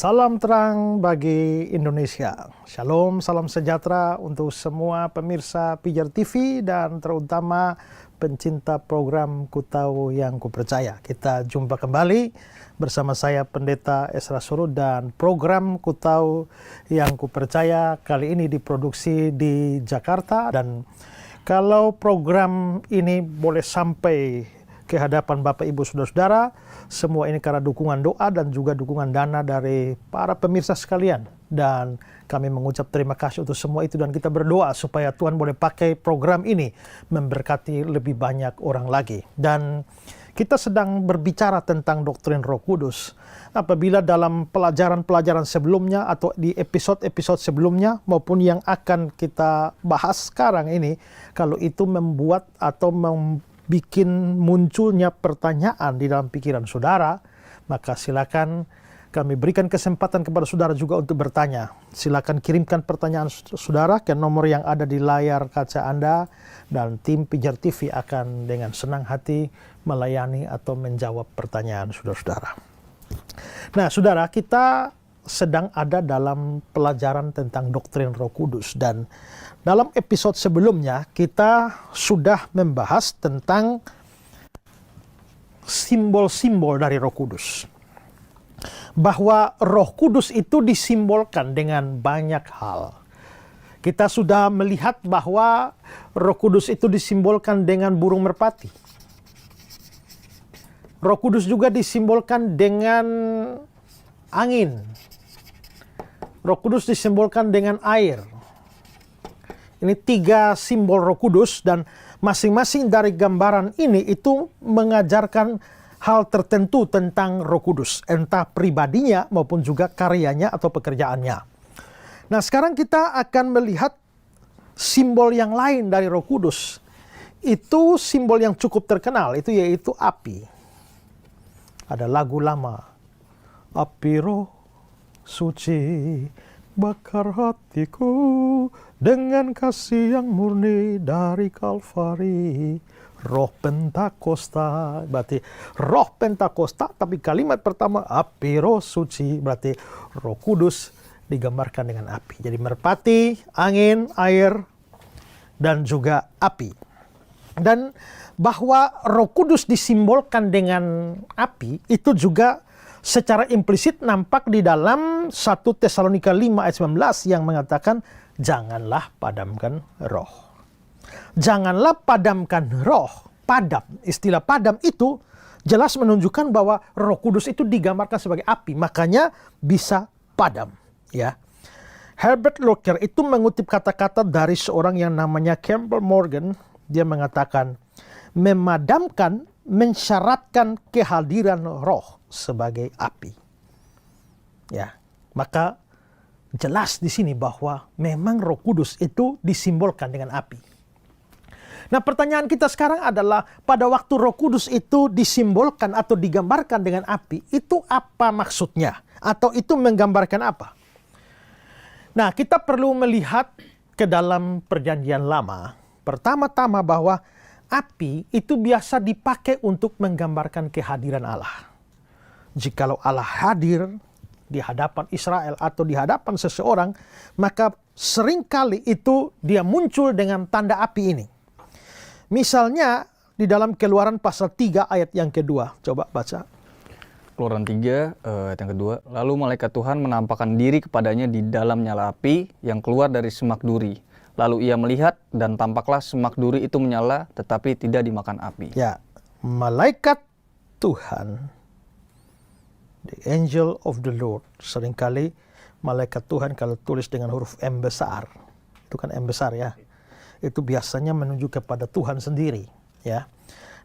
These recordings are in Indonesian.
Salam terang bagi Indonesia. Shalom, salam sejahtera untuk semua pemirsa Pijar TV dan terutama pencinta program Ku Tahu Yang Ku Percaya. Kita jumpa kembali bersama saya Pendeta Esra Surut dan program Ku Tahu Yang Ku Percaya kali ini diproduksi di Jakarta. Dan kalau program ini boleh sampai ke hadapan Bapak Ibu Saudara-saudara, semua ini karena dukungan doa dan juga dukungan dana dari para pemirsa sekalian. Dan kami mengucap terima kasih untuk semua itu dan kita berdoa supaya Tuhan boleh pakai program ini memberkati lebih banyak orang lagi. Dan kita sedang berbicara tentang doktrin Roh Kudus. Apabila dalam pelajaran-pelajaran sebelumnya atau di episode-episode sebelumnya maupun yang akan kita bahas sekarang ini, kalau itu membuat atau bikin munculnya pertanyaan di dalam pikiran saudara, maka silakan kami berikan kesempatan kepada saudara juga untuk bertanya. Silakan kirimkan pertanyaan saudara ke nomor yang ada di layar kaca Anda dan tim Pijar TV akan dengan senang hati melayani atau menjawab pertanyaan saudara-saudara. Nah, saudara, kita sedang ada dalam pelajaran tentang doktrin Roh Kudus dan dalam episode sebelumnya kita sudah membahas tentang simbol-simbol dari Roh Kudus. Bahwa Roh Kudus itu disimbolkan dengan banyak hal. Kita sudah melihat bahwa Roh Kudus itu disimbolkan dengan burung merpati. Roh Kudus juga disimbolkan dengan angin. Roh Kudus disimbolkan dengan air. Ini 3 simbol Roh Kudus dan masing-masing dari gambaran ini itu mengajarkan hal tertentu tentang Roh Kudus, entah pribadinya maupun juga karyanya atau pekerjaannya. Nah, sekarang kita akan melihat simbol yang lain dari Roh Kudus. Itu simbol yang cukup terkenal, itu yaitu api. Ada lagu lama, api Roh Suci bakar hatiku dengan kasih yang murni dari Kalvari. Roh Pentakosta, berarti Roh Pentakosta, tapi kalimat pertama api Roh Suci, berarti Roh Kudus digambarkan dengan api. Jadi merpati, angin, air, dan juga api. Dan bahwa Roh Kudus disimbolkan dengan api, itu juga secara implisit nampak di dalam 1 Tesalonika 5 ayat 19 yang mengatakan janganlah padamkan roh. Janganlah padamkan roh. Padam, istilah padam itu jelas menunjukkan bahwa Roh Kudus itu digambarkan sebagai api, makanya bisa padam, ya. Herbert Locker itu mengutip kata-kata dari seorang yang namanya Campbell Morgan. Dia mengatakan memadamkan mensyaratkan kehadiran roh sebagai api. Ya, maka jelas di sini bahwa memang Roh Kudus itu disimbolkan dengan api. Nah, pertanyaan kita sekarang adalah pada waktu Roh Kudus itu disimbolkan atau digambarkan dengan api, itu apa maksudnya? Atau itu menggambarkan apa? Nah, kita perlu melihat ke dalam Perjanjian Lama. Pertama-tama bahwa api itu biasa dipakai untuk menggambarkan kehadiran Allah. Jikalau Allah hadir di hadapan Israel atau di hadapan seseorang, maka seringkali itu dia muncul dengan tanda api ini. Misalnya di dalam Keluaran pasal 3 ayat yang kedua. Coba baca. Keluaran 3 ayat yang kedua. Lalu malaikat Tuhan menampakkan diri kepadanya di dalam nyala api yang keluar dari semak duri. Lalu ia melihat dan tampaklah semak duri itu menyala tetapi tidak dimakan api. Ya, malaikat Tuhan, the angel of the Lord. Seringkali malaikat Tuhan kalau tulis dengan huruf M besar, itu kan M besar ya, itu biasanya menunjuk kepada Tuhan sendiri, ya.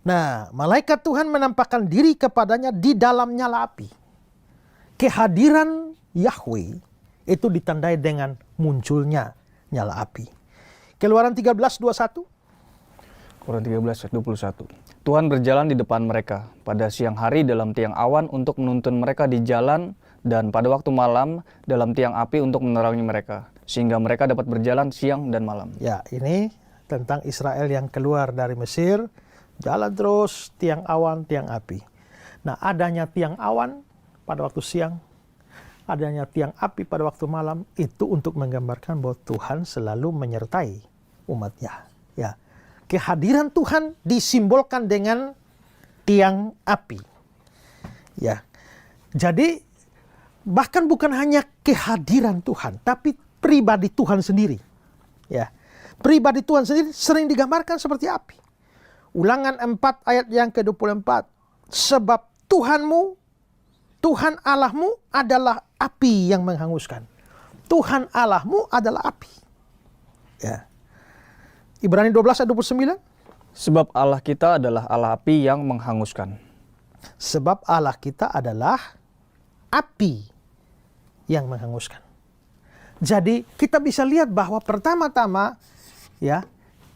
Nah, malaikat Tuhan menampakkan diri kepadanya di dalam nyala api. Kehadiran Yahweh itu ditandai dengan munculnya nyala api. Keluaran 13:21. Keluaran 13 ayat 21. Tuhan berjalan di depan mereka pada siang hari dalam tiang awan untuk menuntun mereka di jalan dan pada waktu malam dalam tiang api untuk menerangi mereka sehingga mereka dapat berjalan siang dan malam. Ya, ini tentang Israel yang keluar dari Mesir, jalan terus tiang awan, tiang api. Nah, adanya tiang awan pada waktu siang, adanya tiang api pada waktu malam itu untuk menggambarkan bahwa Tuhan selalu menyertai umatnya. Ya, kehadiran Tuhan disimbolkan dengan tiang api. Ya, jadi bahkan bukan hanya kehadiran Tuhan, tapi pribadi Tuhan sendiri. Ya, pribadi Tuhan sendiri sering digambarkan seperti api. Ulangan 4 ayat yang ke-24. Sebab Tuhanmu, Tuhan Allahmu adalah api yang menghanguskan. Tuhan Allahmu adalah api. Ya. Ibrani 12 ayat 29. Sebab Allah kita adalah Allah api yang menghanguskan. Sebab Allah kita adalah api yang menghanguskan. Jadi kita bisa lihat bahwa pertama-tama ya,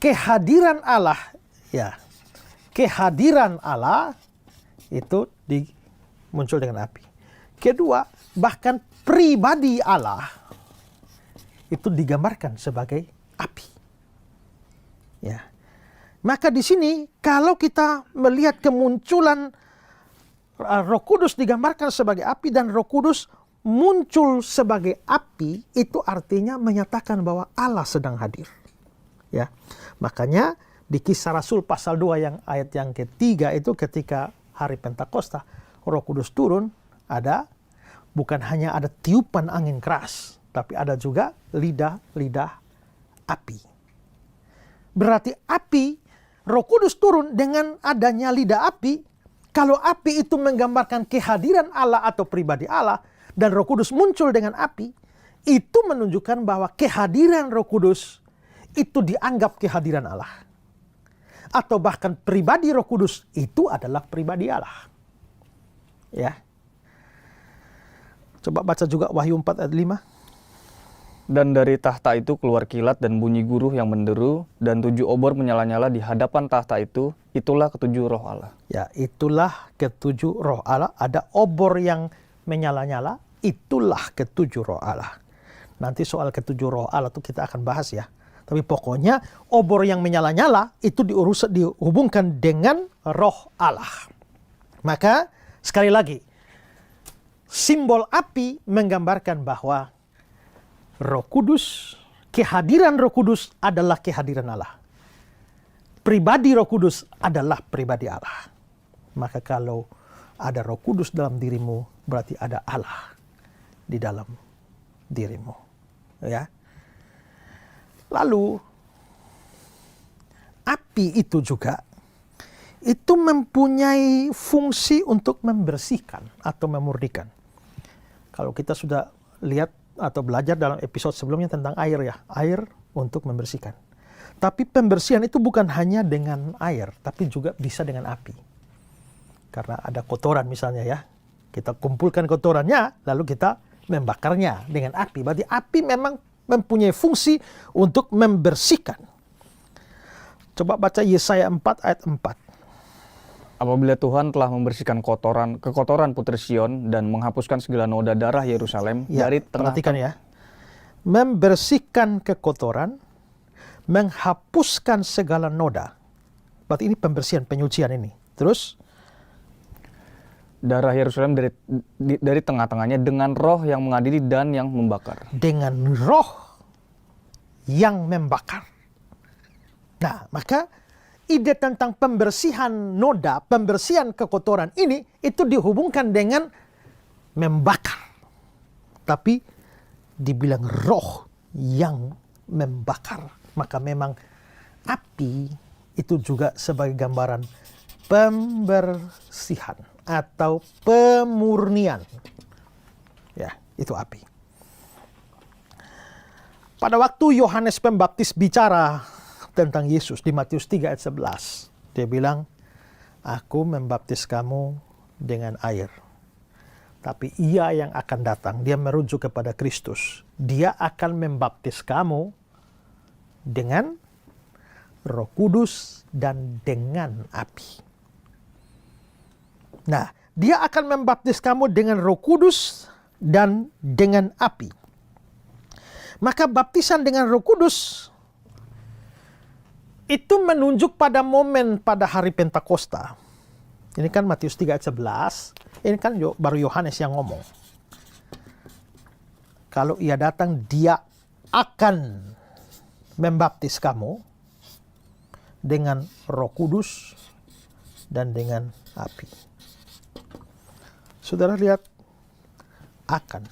kehadiran Allah ya. Kehadiran Allah itu muncul dengan api. Kedua, bahkan pribadi Allah itu digambarkan sebagai api. Ya. Maka di sini kalau kita melihat kemunculan Roh Kudus digambarkan sebagai api dan Roh Kudus muncul sebagai api, itu artinya menyatakan bahwa Allah sedang hadir. Ya. Makanya di Kisah Rasul pasal 2 yang ayat yang ketiga itu ketika hari Pentakosta Roh Kudus turun, bukan hanya ada tiupan angin keras, tapi ada juga lidah api. Berarti api, Roh Kudus turun dengan adanya lidah api. Kalau api itu menggambarkan kehadiran Allah atau pribadi Allah, dan Roh Kudus muncul dengan api, itu menunjukkan bahwa kehadiran Roh Kudus itu dianggap kehadiran Allah. Atau bahkan pribadi Roh Kudus itu adalah pribadi Allah. Ya. Coba baca juga Wahyu 4 ayat 5. Dan dari tahta itu keluar kilat dan bunyi guruh yang menderu, dan 7 obor menyala-nyala di hadapan tahta itu, itulah ketujuh roh Allah. Ya, itulah ketujuh roh Allah. Ada obor yang menyala-nyala, itulah ketujuh roh Allah. Nanti soal ketujuh roh Allah itu kita akan bahas ya. Tapi pokoknya obor yang menyala-nyala itu dihubungkan dengan roh Allah. Maka sekali lagi, simbol api menggambarkan bahwa Roh Kudus, kehadiran Roh Kudus adalah kehadiran Allah. Pribadi Roh Kudus adalah pribadi Allah. Maka kalau ada Roh Kudus dalam dirimu, berarti ada Allah di dalam dirimu. Ya. Lalu, api itu juga, itu mempunyai fungsi untuk membersihkan atau memurnikan. Kalau kita sudah lihat atau belajar dalam episode sebelumnya tentang air ya, air untuk membersihkan. Tapi pembersihan itu bukan hanya dengan air, tapi juga bisa dengan api. Karena ada kotoran misalnya ya, kita kumpulkan kotorannya, lalu kita membakarnya dengan api. Berarti api memang mempunyai fungsi untuk membersihkan. Coba baca Yesaya 4 ayat 4. Apabila Tuhan telah membersihkan kekotoran Putri Sion dan menghapuskan segala noda darah Yerusalem Ya, dari tengah. perhatikan ya. Membersihkan kekotoran, menghapuskan segala noda. Berarti ini pembersihan, penyucian ini. Terus darah Yerusalem dari tengah-tengahnya dengan roh yang mengadili dan yang membakar. dengan roh yang membakar. Nah, maka ide tentang pembersihan noda, pembersihan kekotoran ini, itu dihubungkan dengan membakar. Tapi dibilang roh yang membakar. Maka memang api itu juga sebagai gambaran pembersihan atau pemurnian. Ya, itu api. Pada waktu Yohanes Pembaptis bicara tentang Yesus di Matius 3 ayat 11, dia bilang, "Aku membaptis kamu dengan air. Tapi ia yang akan datang," dia merujuk kepada Kristus, "dia akan membaptis kamu dengan Roh Kudus dan dengan api." Nah, dia akan membaptis kamu dengan Roh Kudus dan dengan api. Maka baptisan dengan Roh Kudus itu menunjuk pada momen pada hari Pentakosta. Ini kan Matius 3 ayat 11. Ini kan baru Yohanes yang ngomong. Kalau ia datang, dia akan membaptis kamu dengan Roh Kudus dan dengan api. Saudara lihat, akan.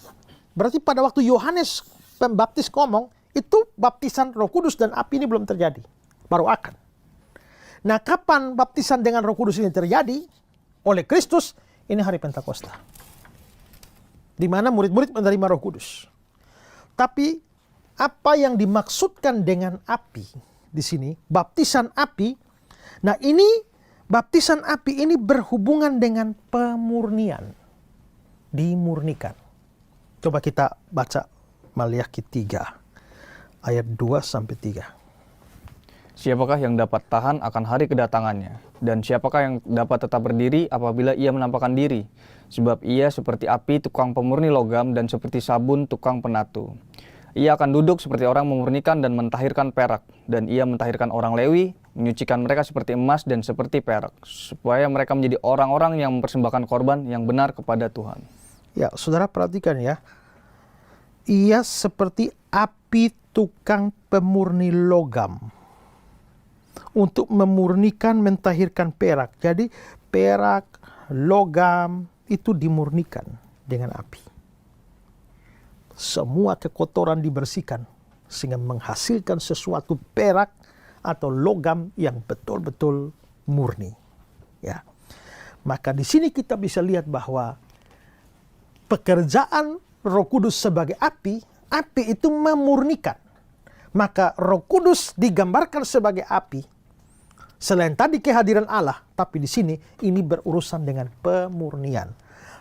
Berarti pada waktu Yohanes Pembaptis ngomong, itu baptisan Roh Kudus dan api ini belum terjadi. Baru akan. Nah, kapan baptisan dengan Roh Kudus ini terjadi oleh Kristus? Ini hari Pentakosta, di mana murid-murid menerima Roh Kudus. Tapi apa yang dimaksudkan dengan api di sini, baptisan api? Nah, ini baptisan api ini berhubungan dengan pemurnian, dimurnikan. Coba kita baca Maliaki 3 ayat 2-3. Siapakah yang dapat tahan akan hari kedatangannya? Dan siapakah yang dapat tetap berdiri apabila ia menampakkan diri? Sebab ia seperti api tukang pemurni logam dan seperti sabun tukang penatu. Ia akan duduk seperti orang memurnikan dan mentahirkan perak. Dan ia mentahirkan orang Lewi, menyucikan mereka seperti emas dan seperti perak. Supaya mereka menjadi orang-orang yang mempersembahkan korban yang benar kepada Tuhan. Ya, saudara perhatikan ya. Ia seperti api tukang pemurni logam. Untuk memurnikan, mentahirkan perak. Jadi perak, logam itu dimurnikan dengan api. Semua kekotoran dibersihkan sehingga menghasilkan sesuatu perak atau logam yang betul-betul murni. Ya. Maka di sini kita bisa lihat bahwa pekerjaan Roh Kudus sebagai api itu memurnikan. Maka Roh Kudus digambarkan sebagai api. Selain tadi kehadiran Allah, tapi di sini ini berurusan dengan pemurnian.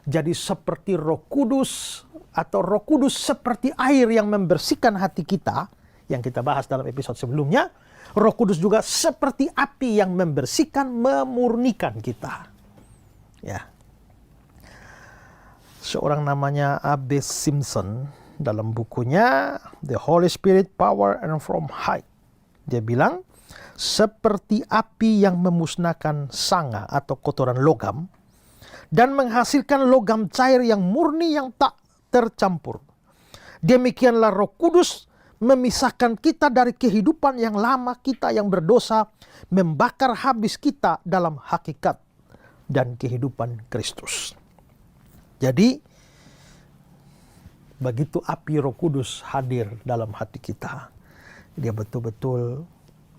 Jadi seperti Roh Kudus atau Roh Kudus seperti air yang membersihkan hati kita, yang kita bahas dalam episode sebelumnya, Roh Kudus juga seperti api yang membersihkan, memurnikan kita. Ya. Seorang namanya A.B. Simpson dalam bukunya The Holy Spirit, Power and From High, dia bilang, seperti api yang memusnahkan sanga atau kotoran logam dan menghasilkan logam cair yang murni yang tak tercampur. Demikianlah Roh Kudus memisahkan kita dari kehidupan yang lama kita yang berdosa, membakar habis kita dalam hakikat dan kehidupan Kristus. Jadi, begitu api Roh Kudus hadir dalam hati kita, dia betul-betul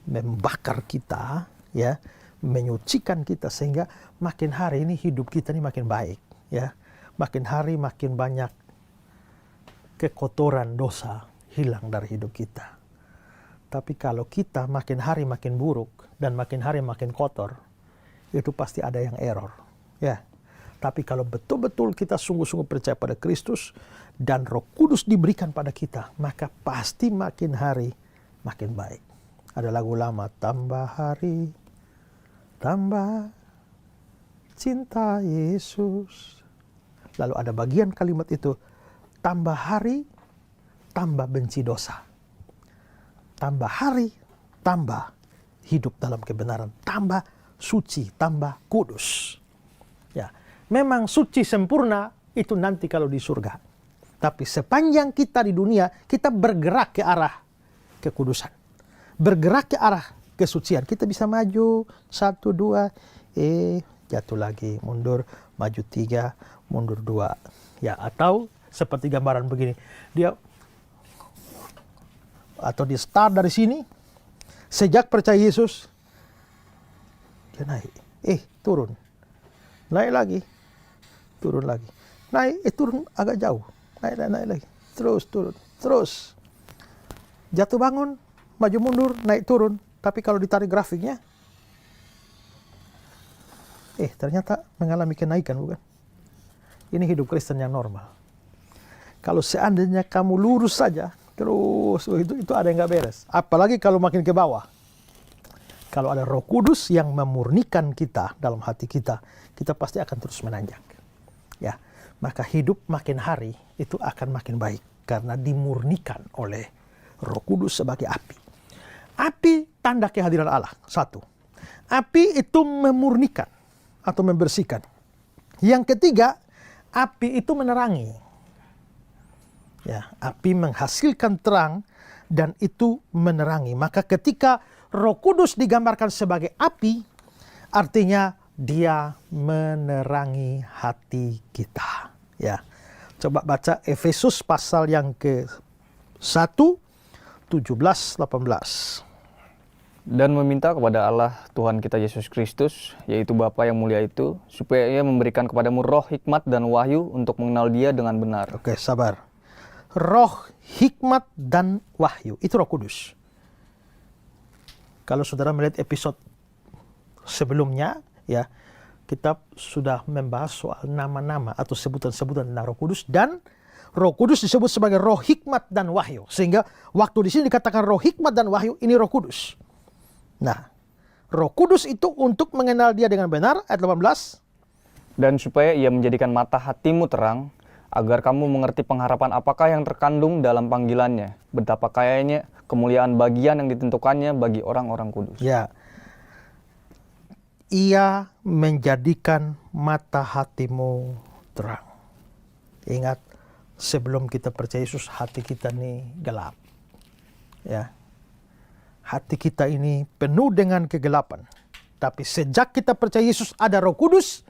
membakar kita, ya, menyucikan kita sehingga makin hari ini hidup kita ini makin baik, ya. Makin hari makin banyak kekotoran dosa hilang dari hidup kita. Tapi kalau kita makin hari makin buruk dan makin hari makin kotor, itu pasti ada yang error, ya. Tapi kalau betul-betul kita sungguh-sungguh percaya pada Kristus dan Roh Kudus diberikan pada kita, maka pasti makin hari makin baik. Ada lagu lama, tambah hari, tambah cinta Yesus. Lalu ada bagian kalimat itu, tambah hari, tambah benci dosa. Tambah hari, tambah hidup dalam kebenaran. Tambah suci, tambah kudus. Ya, memang suci sempurna itu nanti kalau di surga. Tapi sepanjang kita di dunia, kita bergerak ke arah kekudusan. Bergerak ke arah kesucian. Kita bisa maju, 1, 2, jatuh lagi, mundur, maju 3, mundur 2. Ya, atau seperti gambaran begini. Dia start dari sini, sejak percaya Yesus, dia naik. Turun. Naik lagi. Turun lagi. Naik, turun agak jauh. Naik lagi. Terus, turun. Terus. Jatuh bangun, maju mundur, naik turun. Tapi kalau ditarik grafiknya, ternyata mengalami kenaikan, bukan? Ini hidup Kristen yang normal. Kalau seandainya kamu lurus saja, terus itu ada yang nggak beres. Apalagi kalau makin ke bawah. Kalau ada Roh Kudus yang memurnikan kita dalam hati kita, kita pasti akan terus menanjak. Ya, maka hidup makin hari itu akan makin baik karena dimurnikan oleh Roh Kudus sebagai api. Api tanda kehadiran Allah. 1. Api itu memurnikan atau membersihkan. Yang ketiga, api itu menerangi. Ya, api menghasilkan terang dan itu menerangi. Maka ketika Roh Kudus digambarkan sebagai api, artinya dia menerangi hati kita. Ya. Coba baca Efesus pasal yang ke-1, 17-18. Dan meminta kepada Allah Tuhan kita Yesus Kristus, yaitu Bapa yang mulia itu, supaya Ia memberikan kepadamu roh hikmat dan wahyu untuk mengenal Dia dengan benar. Oke, sabar. Roh hikmat dan wahyu, itu Roh Kudus. Kalau saudara melihat episode sebelumnya, ya, kita sudah membahas soal nama-nama atau sebutan-sebutan tentang Roh Kudus, dan Roh Kudus disebut sebagai roh hikmat dan wahyu. Sehingga waktu di sini dikatakan roh hikmat dan wahyu, ini Roh Kudus. Nah, Roh Kudus itu untuk mengenal Dia dengan benar, ayat 18. Dan supaya Ia menjadikan mata hatimu terang, agar kamu mengerti pengharapan apakah yang terkandung dalam panggilannya, betapa kayanya kemuliaan bagian yang ditentukannya bagi orang-orang kudus. Ya, Ia menjadikan mata hatimu terang. Ingat, sebelum kita percaya Yesus, hati kita ini gelap. Ya, hati kita ini penuh dengan kegelapan. Tapi sejak kita percaya Yesus, ada Roh Kudus,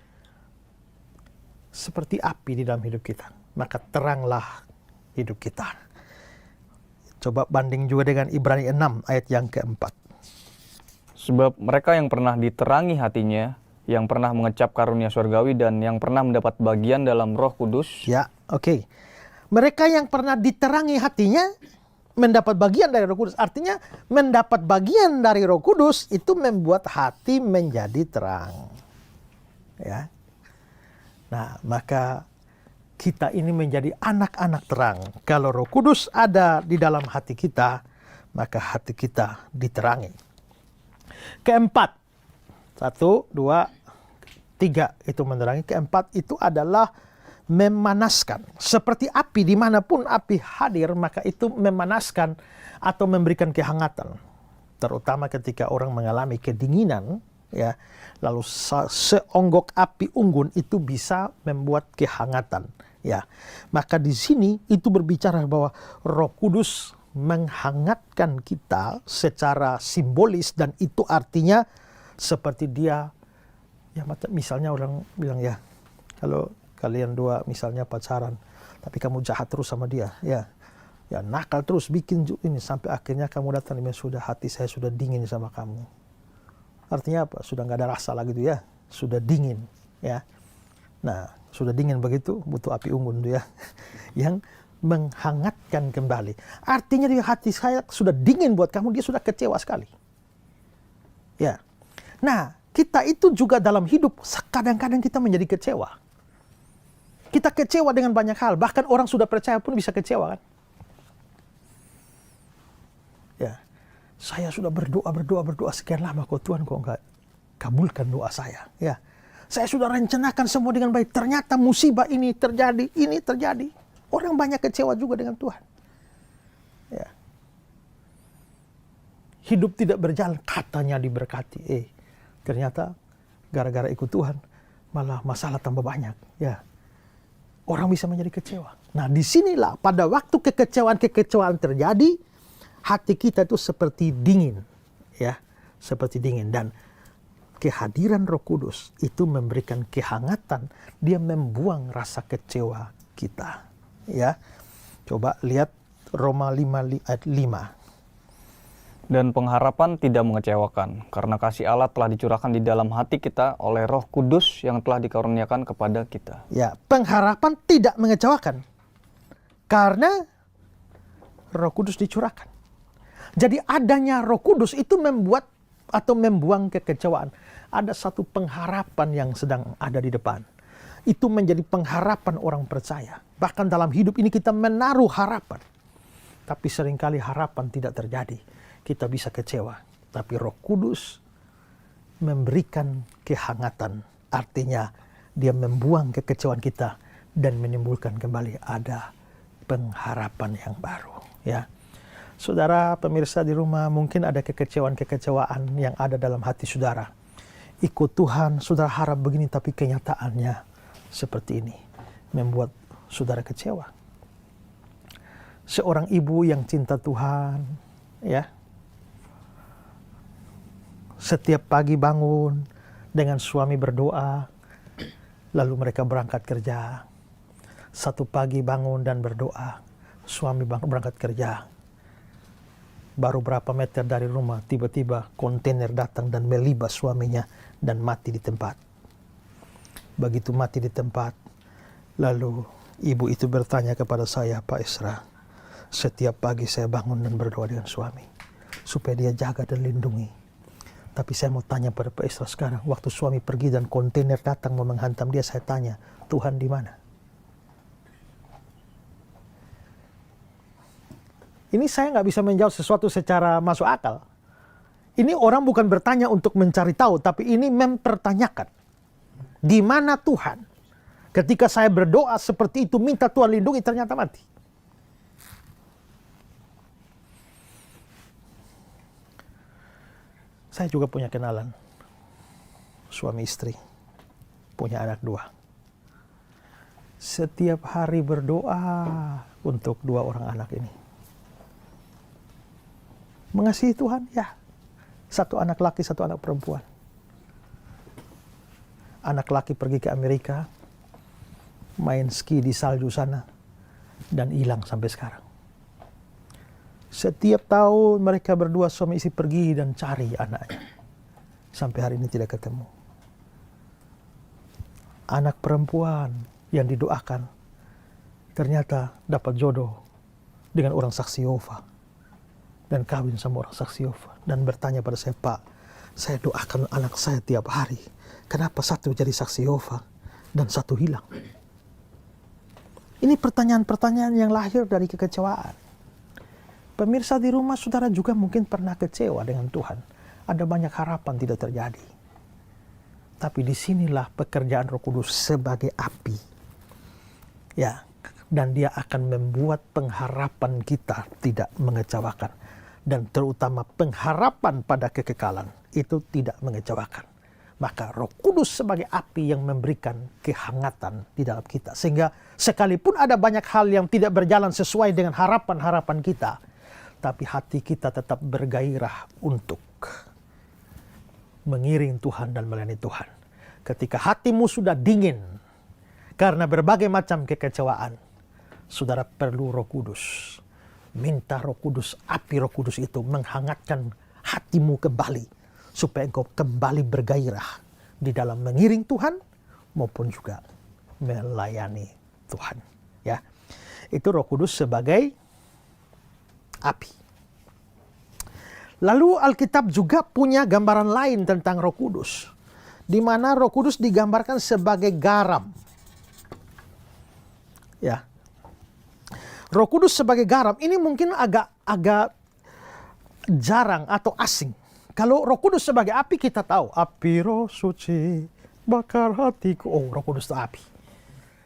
seperti api di dalam hidup kita. Maka teranglah hidup kita. Coba banding juga dengan Ibrani 6 ayat yang keempat. Sebab mereka yang pernah diterangi hatinya, yang pernah mengecap karunia surgawi, dan yang pernah mendapat bagian dalam Roh Kudus. Ya, oke. Mereka yang pernah diterangi hatinya, mendapat bagian dari Roh Kudus. Artinya mendapat bagian dari Roh Kudus itu membuat hati menjadi terang. Ya. Nah, maka kita ini menjadi anak-anak terang. Kalau Roh Kudus ada di dalam hati kita, maka hati kita diterangi. Keempat, 1, 2, 3 itu menerangi. Keempat itu adalah memanaskan. Seperti api, dimanapun api hadir, maka itu memanaskan atau memberikan kehangatan. Terutama ketika orang mengalami kedinginan, ya, lalu seonggok api unggun itu bisa membuat kehangatan. Ya, maka di sini itu berbicara bahwa Roh Kudus menghangatkan kita secara simbolis, dan itu artinya seperti dia, ya misalnya orang bilang, ya, kalau kalian dua misalnya pacaran, tapi kamu jahat terus sama dia, ya nakal terus, bikin ini sampai akhirnya kamu datang, sudah hati saya sudah dingin sama kamu. Artinya apa? Sudah nggak ada rasa lagi tuh, ya, sudah dingin, ya. Nah, sudah dingin begitu, butuh api unggun tuh, ya, yang menghangatkan kembali. Artinya di hati saya sudah dingin buat kamu, dia sudah kecewa sekali. Ya. Nah, kita itu juga dalam hidup kadang-kadang kita menjadi kecewa. Kita kecewa dengan banyak hal, bahkan orang sudah percaya pun bisa kecewa, kan? Ya, saya sudah berdoa sekian lama, kok Tuhan kok nggak kabulkan doa saya. Ya, saya sudah rencanakan semua dengan baik, ternyata musibah ini terjadi. Orang banyak kecewa juga dengan Tuhan. Ya, hidup tidak berjalan, katanya diberkati, ternyata gara-gara ikut Tuhan malah masalah tambah banyak. Ya. Orang bisa menjadi kecewa. Nah, disinilah pada waktu kekecewaan terjadi, hati kita itu seperti dingin, ya, seperti dingin. Dan kehadiran Roh Kudus itu memberikan kehangatan. Dia membuang rasa kecewa kita, ya. Coba lihat Roma 5 ayat 5. Dan pengharapan tidak mengecewakan, karena kasih Allah telah dicurahkan di dalam hati kita oleh Roh Kudus yang telah dikaruniakan kepada kita. Ya, pengharapan tidak mengecewakan, karena Roh Kudus dicurahkan. Jadi adanya Roh Kudus itu membuat atau membuang kekecewaan. Ada satu pengharapan yang sedang ada di depan. Itu menjadi pengharapan orang percaya. Bahkan dalam hidup ini kita menaruh harapan. Tapi seringkali harapan tidak terjadi. Kita bisa kecewa, tapi Roh Kudus memberikan kehangatan. Artinya dia membuang kekecewaan kita dan menimbulkan kembali ada pengharapan yang baru, ya. Saudara pemirsa di rumah, mungkin ada kekecewaan yang ada dalam hati saudara. Ikut Tuhan, saudara harap begini, tapi kenyataannya seperti ini, membuat saudara kecewa. seorang ibu yang cinta Tuhan, ya. Setiap pagi bangun dengan suami berdoa, lalu mereka berangkat kerja. Satu pagi bangun dan berdoa, suami berangkat kerja. Baru berapa meter dari rumah, tiba-tiba kontainer datang dan melibas suaminya dan mati di tempat. Begitu mati di tempat, lalu ibu itu bertanya kepada saya, Pak Esra, setiap pagi saya bangun dan berdoa dengan suami, supaya dia jaga dan lindungi. Tapi saya mau tanya pada Pak Esra sekarang, waktu suami pergi dan kontainer datang mau menghantam dia, saya tanya, Tuhan di mana? Ini saya nggak bisa menjawab sesuatu secara masuk akal. Ini orang bukan bertanya untuk mencari tahu, tapi ini mempertanyakan. Di mana Tuhan? Ketika saya berdoa seperti itu, minta Tuhan lindungi, ternyata mati. Saya juga punya kenalan, suami istri, punya anak 2. Setiap hari berdoa untuk 2 orang anak ini. Mengasihi Tuhan, ya. 1 anak laki, 1 anak perempuan. Anak laki pergi ke Amerika, main ski di salju sana, dan hilang sampai sekarang. Setiap tahun mereka berdua suami istri pergi dan cari anaknya. Sampai hari ini tidak ketemu. Anak perempuan yang didoakan ternyata dapat jodoh dengan orang saksi Yehova. Dan kawin sama orang saksi Yehova. Dan bertanya pada saya, Pak, saya doakan anak saya tiap hari. Kenapa 1 jadi saksi Yehova dan 1 hilang? Ini pertanyaan-pertanyaan yang lahir dari kekecewaan. Pemirsa di rumah, saudara juga mungkin pernah kecewa dengan Tuhan. Ada banyak harapan tidak terjadi. Tapi disinilah pekerjaan Roh Kudus sebagai api. Ya, dan dia akan membuat pengharapan kita tidak mengecewakan. Dan terutama pengharapan pada kekekalan itu tidak mengecewakan. Maka Roh Kudus sebagai api yang memberikan kehangatan di dalam kita. Sehingga sekalipun ada banyak hal yang tidak berjalan sesuai dengan harapan-harapan kita, tapi hati kita tetap bergairah untuk mengiring Tuhan dan melayani Tuhan. Ketika hatimu sudah dingin karena berbagai macam kekecewaan, saudara perlu Roh Kudus. Minta Roh Kudus, api Roh Kudus itu menghangatkan hatimu kembali, supaya engkau kembali bergairah di dalam mengiring Tuhan maupun juga melayani Tuhan. Ya, itu Roh Kudus sebagai api. Lalu Alkitab juga punya gambaran lain tentang Roh Kudus, di mana Roh Kudus digambarkan sebagai garam. Ya, Roh Kudus sebagai garam ini mungkin agak jarang atau asing. Kalau Roh Kudus sebagai api kita tahu, api Roh Suci bakar hatiku. Oh, Roh Kudus itu api.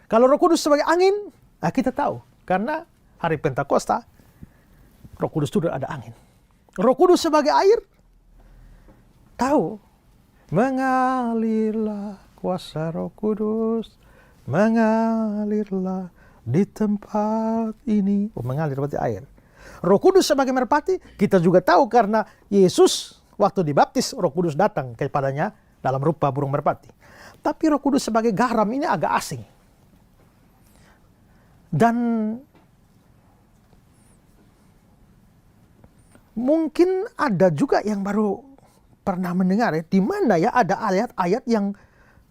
Kalau Roh Kudus sebagai angin, kita tahu karena hari Pentakosta Roh Kudus itu ada angin. Roh Kudus sebagai air, tahu, mengalirlah kuasa Roh Kudus, mengalirlah di tempat ini. Oh, mengalir berarti air. Roh Kudus sebagai merpati, kita juga tahu karena Yesus waktu dibaptis, Roh Kudus datang kepadanya dalam rupa burung merpati. Tapi Roh Kudus sebagai garam ini agak asing. Dan mungkin ada juga yang baru pernah mendengar ya, di mana ya ada ayat-ayat yang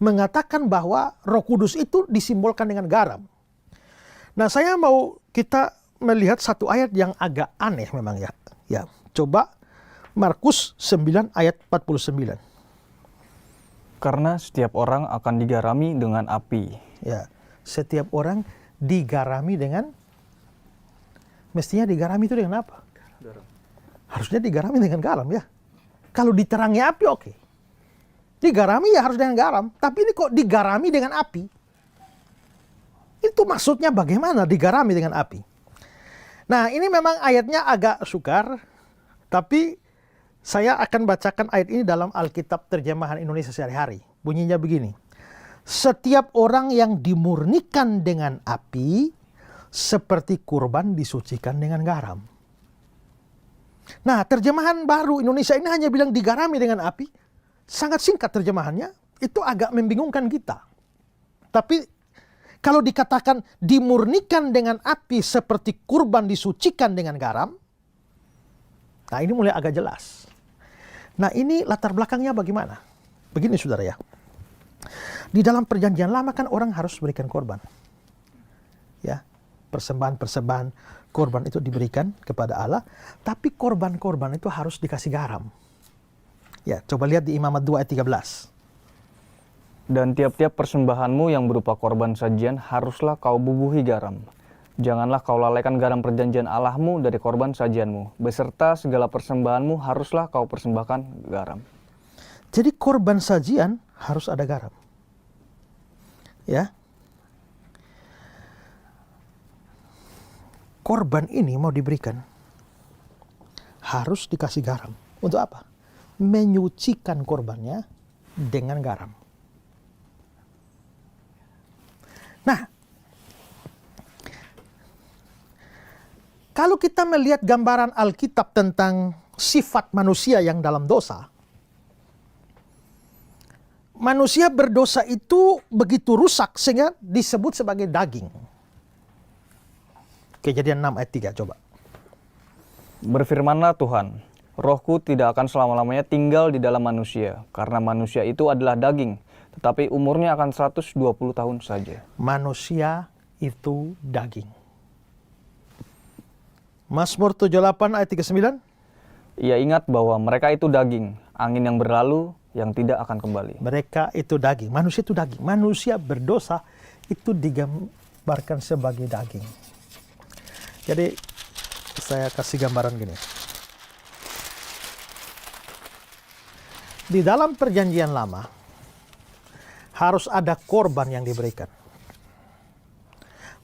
mengatakan bahwa Roh Kudus itu disimbolkan dengan garam. Nah, saya mau kita melihat satu ayat yang agak aneh memang ya. Ya, coba Markus 9 ayat 49. Karena setiap orang akan digarami dengan api. Ya, setiap orang digarami dengan, mestinya digarami itu dengan apa? Garam. Harusnya digarami dengan garam ya. Kalau diterangi api oke. Digarami ya harus dengan garam. Tapi ini kok digarami dengan api? Itu maksudnya bagaimana digarami dengan api? Nah, ini memang ayatnya agak sukar, tapi saya akan bacakan ayat ini dalam Alkitab terjemahan Indonesia sehari-hari. Bunyinya begini. Setiap orang yang dimurnikan dengan api, seperti kurban disucikan dengan garam. Nah, terjemahan baru Indonesia ini hanya bilang digarami dengan api. Sangat singkat terjemahannya, itu agak membingungkan kita. Tapi kalau dikatakan dimurnikan dengan api seperti kurban disucikan dengan garam, nah ini mulai agak jelas. Nah ini latar belakangnya bagaimana? Begini saudara ya. Di dalam perjanjian lama kan orang harus berikan korban. Ya, persembahan-persembahan korban itu diberikan kepada Allah, tapi korban-korban itu harus dikasih garam. Ya, coba lihat di Imamat 2 ayat 13. Dan tiap-tiap persembahanmu yang berupa korban sajian haruslah kau bubuhi garam. Janganlah kau lalaikan garam perjanjian Allahmu dari korban sajianmu. Beserta segala persembahanmu haruslah kau persembahkan garam. Jadi korban sajian harus ada garam. Ya. Korban ini mau diberikan harus dikasih garam. Untuk apa? Menyucikan korbannya dengan garam. Nah, kalau kita melihat gambaran Alkitab tentang sifat manusia yang dalam dosa, manusia berdosa itu begitu rusak sehingga disebut sebagai daging. Kejadian 6 ayat 3, coba. Berfirmanlah Tuhan, Rohku tidak akan selama-lamanya tinggal di dalam manusia, karena manusia itu adalah daging, tetapi umurnya akan 120 tahun saja. Manusia itu daging. Mazmur 78 ayat 39. Ia ingat bahwa mereka itu daging, angin yang berlalu, yang tidak akan kembali. Mereka itu daging, manusia itu daging. Manusia berdosa itu digambarkan sebagai daging. Jadi saya kasih gambaran gini. Di dalam perjanjian lama harus ada korban yang diberikan.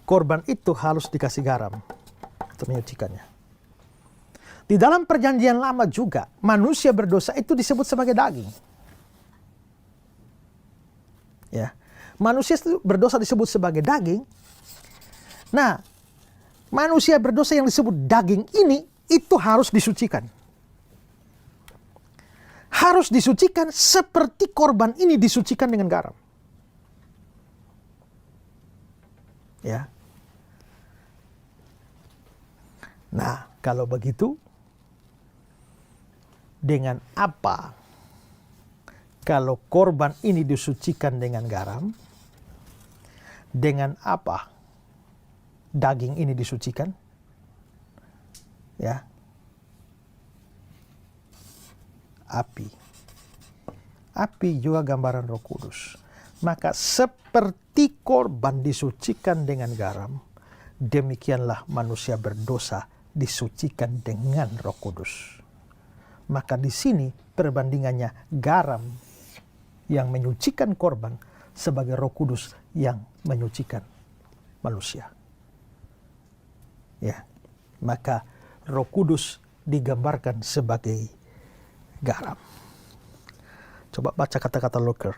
Korban itu harus dikasih garam untuk menyucikannya. Di dalam perjanjian lama juga manusia berdosa itu disebut sebagai daging. Ya, manusia itu berdosa disebut sebagai daging. Nah, manusia berdosa yang disebut daging ini itu harus disucikan. Harus disucikan seperti korban ini disucikan dengan garam. Ya. Nah, kalau begitu, dengan apa kalau korban ini disucikan dengan garam? Dengan apa daging ini disucikan? Ya. Api. Api juga gambaran Roh Kudus. Maka seperti korban disucikan dengan garam, demikianlah manusia berdosa disucikan dengan Roh Kudus. Maka di sini perbandingannya garam yang menyucikan korban sebagai Roh Kudus yang menyucikan manusia. Ya. Maka Roh Kudus digambarkan sebagai garam. Coba baca kata-kata Loker.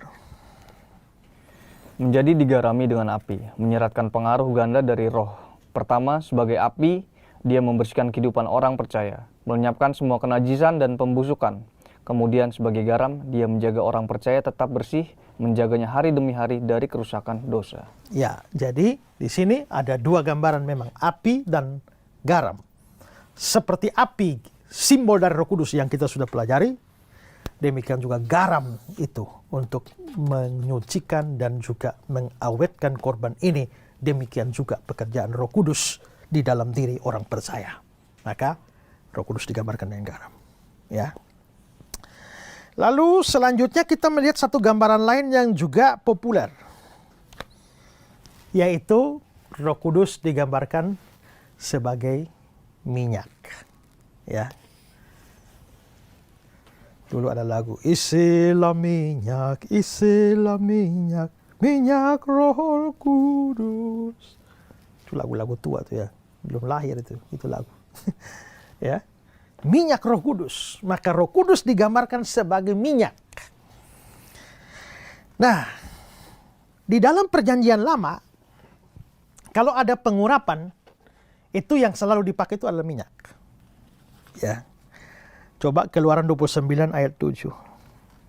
Menjadi digarami dengan api, menyeratkan pengaruh ganda dari roh. Pertama, sebagai api, dia membersihkan kehidupan orang percaya, melenyapkan semua kenajisan dan pembusukan. Kemudian sebagai garam, dia menjaga orang percaya tetap bersih, menjaganya hari demi hari dari kerusakan dosa. Ya, jadi di sini ada dua gambaran memang, api dan garam. Seperti api, simbol dari Roh Kudus yang kita sudah pelajari, demikian juga garam itu untuk menyucikan dan juga mengawetkan korban ini. Demikian juga pekerjaan Roh Kudus di dalam diri orang percaya. Maka Roh Kudus digambarkan dengan garam. Ya. Lalu selanjutnya kita melihat satu gambaran lain yang juga populer, yaitu Roh Kudus digambarkan sebagai minyak. Ya. Dulu ada lagu, isilah minyak, minyak Roh Kudus. Itu lagu-lagu tua tuh ya, belum lahir itu lagu. Ya, minyak Roh Kudus. Maka Roh Kudus digambarkan sebagai minyak. Nah, di dalam perjanjian lama, kalau ada pengurapan, Itu yang selalu dipakai itu adalah minyak. Ya. Coba Keluaran 29 ayat 7.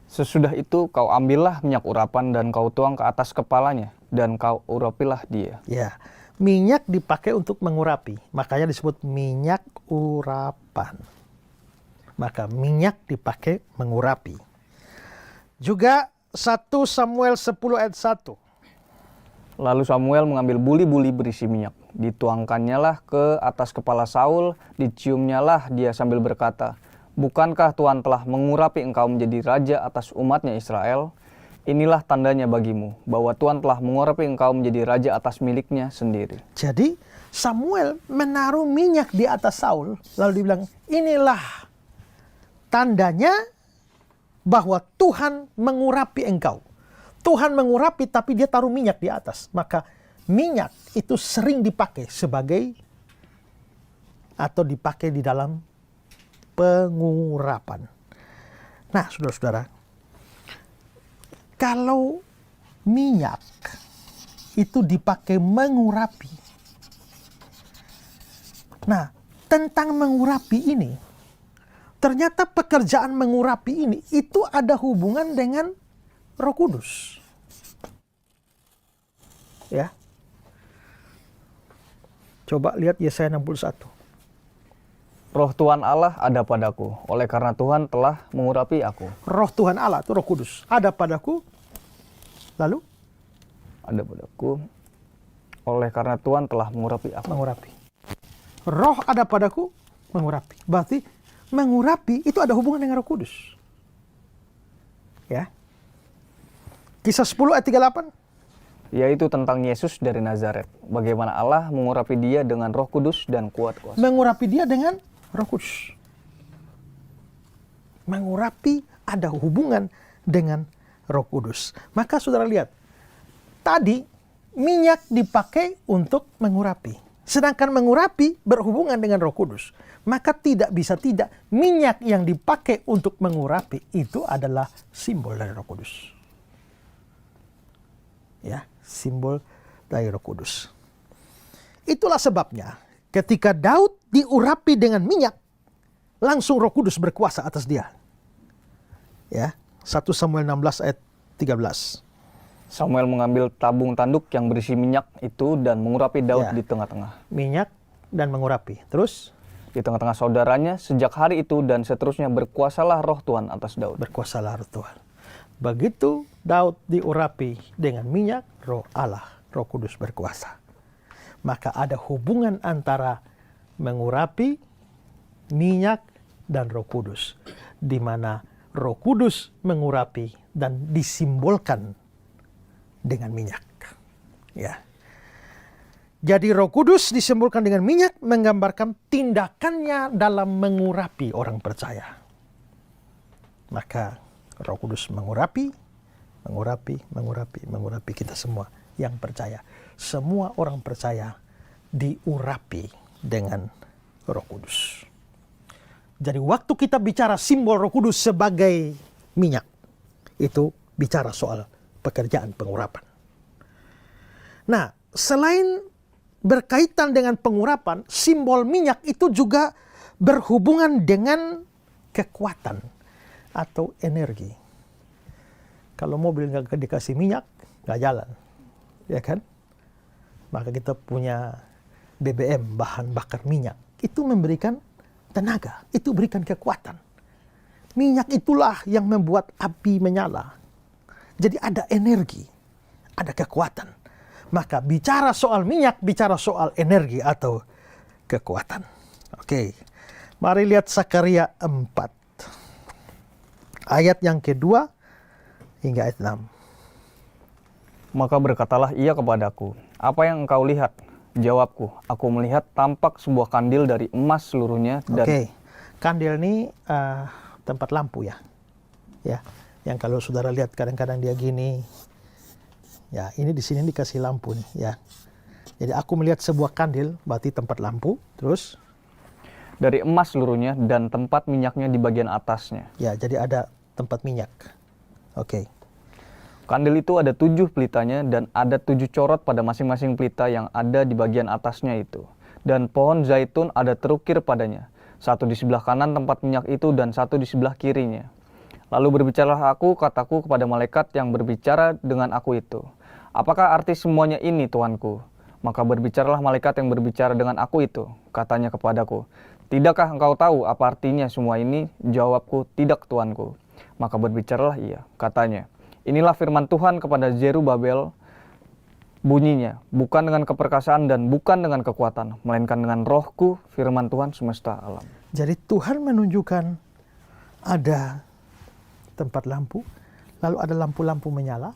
Sesudah itu kau ambillah minyak urapan dan kau tuang ke atas kepalanya, dan kau urapilah dia. Ya, minyak dipakai untuk mengurapi, makanya disebut minyak urapan. Maka minyak dipakai mengurapi. Juga 1 Samuel 10 ayat 1. Lalu Samuel mengambil buli-buli berisi minyak, dituangkannyalah ke atas kepala Saul, diciumnyalah dia sambil berkata, bukankah Tuhan telah mengurapi engkau menjadi raja atas umatnya Israel? Inilah tandanya bagimu, bahwa Tuhan telah mengurapi engkau menjadi raja atas miliknya sendiri. Jadi Samuel menaruh minyak di atas Saul, lalu dibilang, inilah tandanya bahwa Tuhan mengurapi engkau. Tuhan mengurapi tapi dia taruh minyak di atas. Maka minyak itu sering dipakai sebagai atau dipakai di dalam pengurapan. Nah, saudara-saudara, kalau minyak itu dipakai mengurapi. Nah, tentang mengurapi ini, ternyata pekerjaan mengurapi ini itu ada hubungan dengan Roh Kudus. Ya. Coba lihat Yesaya 61. Roh Tuhan Allah ada padaku, oleh karena Tuhan telah mengurapi aku. Roh Tuhan Allah itu Roh Kudus ada padaku. Lalu Ada padaku, oleh karena Tuhan telah mengurapi aku. mengurapi. Roh ada padaku, mengurapi. Berarti mengurapi itu ada hubungan dengan Roh Kudus. Ya. Kisah 10 ayat 38. Yaitu tentang Yesus dari Nazaret. Bagaimana Allah mengurapi dia dengan Roh Kudus dan kuat kuasa. Mengurapi dia dengan Roh Kudus. Mengurapi ada hubungan dengan Roh Kudus. Maka saudara lihat, tadi minyak dipakai untuk mengurapi. Sedangkan mengurapi berhubungan dengan Roh Kudus. Maka tidak bisa tidak, minyak yang dipakai untuk mengurapi itu adalah simbol dari Roh Kudus. Ya, simbol dari Roh Kudus. Itulah sebabnya ketika Daud diurapi dengan minyak, langsung Roh Kudus berkuasa atas dia. Ya, 1 Samuel 16 ayat 13. Samuel mengambil tabung tanduk yang berisi minyak itu dan mengurapi Daud Ya. di tengah-tengah. Minyak dan mengurapi. Terus Di tengah-tengah saudaranya, sejak hari itu dan seterusnya berkuasalah Roh Tuhan atas Daud. berkuasalah Roh Tuhan. Begitu Daud diurapi dengan minyak, Roh Allah, Roh Kudus berkuasa. Maka ada hubungan antara mengurapi, minyak, dan Roh Kudus. Di mana Roh Kudus mengurapi dan disimbolkan dengan minyak. Ya. Jadi Roh Kudus disimbolkan dengan minyak menggambarkan tindakannya dalam mengurapi orang percaya. Maka Roh Kudus mengurapi kita semua yang percaya. Semua orang percaya diurapi dengan Roh Kudus. Jadi waktu kita bicara simbol Roh Kudus sebagai minyak, itu bicara soal pekerjaan pengurapan. Nah, selain berkaitan dengan pengurapan, simbol minyak itu juga berhubungan dengan kekuatan atau energi. Kalau mobil nggak dikasih minyak, nggak jalan, ya kan? Maka kita punya BBM, bahan bakar minyak, itu memberikan tenaga, itu berikan kekuatan. Minyak itulah yang membuat api menyala. Jadi ada energi, ada kekuatan. Maka bicara soal minyak, bicara soal energi atau kekuatan. Oke, mari lihat Sakaria 4. Ayat yang kedua hingga ayat 6. Maka berkatalah ia kepadaku, apa yang engkau lihat? Jawabku, aku melihat tampak sebuah kandil dari emas seluruhnya. Dan Oke, kandil ini tempat lampu ya. Ya, yang kalau saudara lihat kadang-kadang dia gini. Ya, ini di sini dikasih lampu nih ya. Jadi aku melihat sebuah kandil, berarti tempat lampu. Terus dari emas seluruhnya dan tempat minyaknya di bagian atasnya. ya, jadi ada tempat minyak. Oke. Kandil itu ada 7 pelitanya dan ada 7 corot pada masing-masing pelita yang ada di bagian atasnya itu. dan pohon zaitun ada terukir padanya, satu di sebelah kanan tempat minyak itu dan satu di sebelah kirinya. Lalu berbicaralah aku, kataku kepada malaikat yang berbicara dengan aku itu, apakah arti semuanya ini, Tuanku? Maka berbicaralah malaikat yang berbicara dengan aku itu, katanya kepadaku, tidakkah engkau tahu apa artinya semua ini? Jawabku, tidak, Tuanku. Maka berbicaralah ia, katanya, inilah firman Tuhan kepada Zerubabel, bunyinya, bukan dengan keperkasaan dan bukan dengan kekuatan, melainkan dengan rohku, firman Tuhan semesta alam. Jadi Tuhan menunjukkan ada tempat lampu, lalu ada lampu-lampu menyala,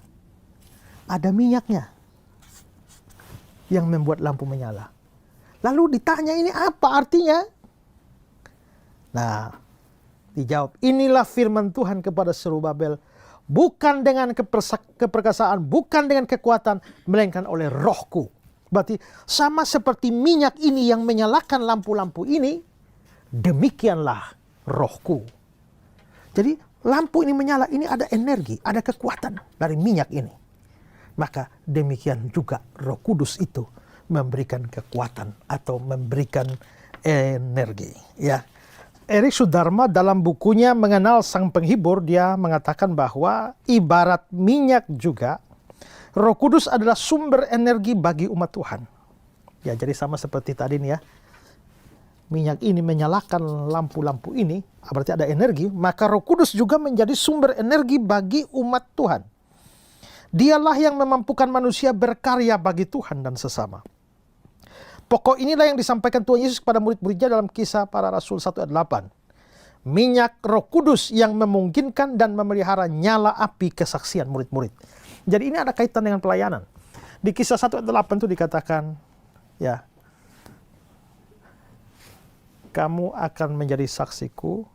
ada minyaknya yang membuat lampu menyala. Lalu ditanya ini apa artinya? Nah, dijawab, inilah firman Tuhan kepada Zerubabel, bukan dengan keperkasaan, bukan dengan kekuatan, melainkan oleh rohku. Berarti sama seperti minyak ini yang menyalakan lampu-lampu ini, demikianlah rohku. Jadi lampu ini menyala, ini ada energi, ada kekuatan dari minyak ini. Maka demikian juga Roh Kudus itu memberikan kekuatan atau memberikan energi. Ya, Erik Sudarma dalam bukunya Mengenal Sang Penghibur, dia mengatakan bahwa ibarat minyak juga, Roh Kudus adalah sumber energi bagi umat Tuhan. Ya, jadi sama seperti tadi nih ya. Minyak ini menyalakan lampu-lampu ini, berarti ada energi, maka Roh Kudus juga menjadi sumber energi bagi umat Tuhan. Dialah yang memampukan manusia berkarya bagi Tuhan dan sesama. Pokok inilah yang disampaikan Tuhan Yesus kepada murid-muridnya dalam Kisah Para Rasul 1 ayat 8. Minyak Roh Kudus yang memungkinkan dan memelihara nyala api kesaksian murid-murid. Jadi ini ada kaitan dengan pelayanan. Di Kisah 1 ayat 8 itu dikatakan, ya, kamu akan menjadi saksiku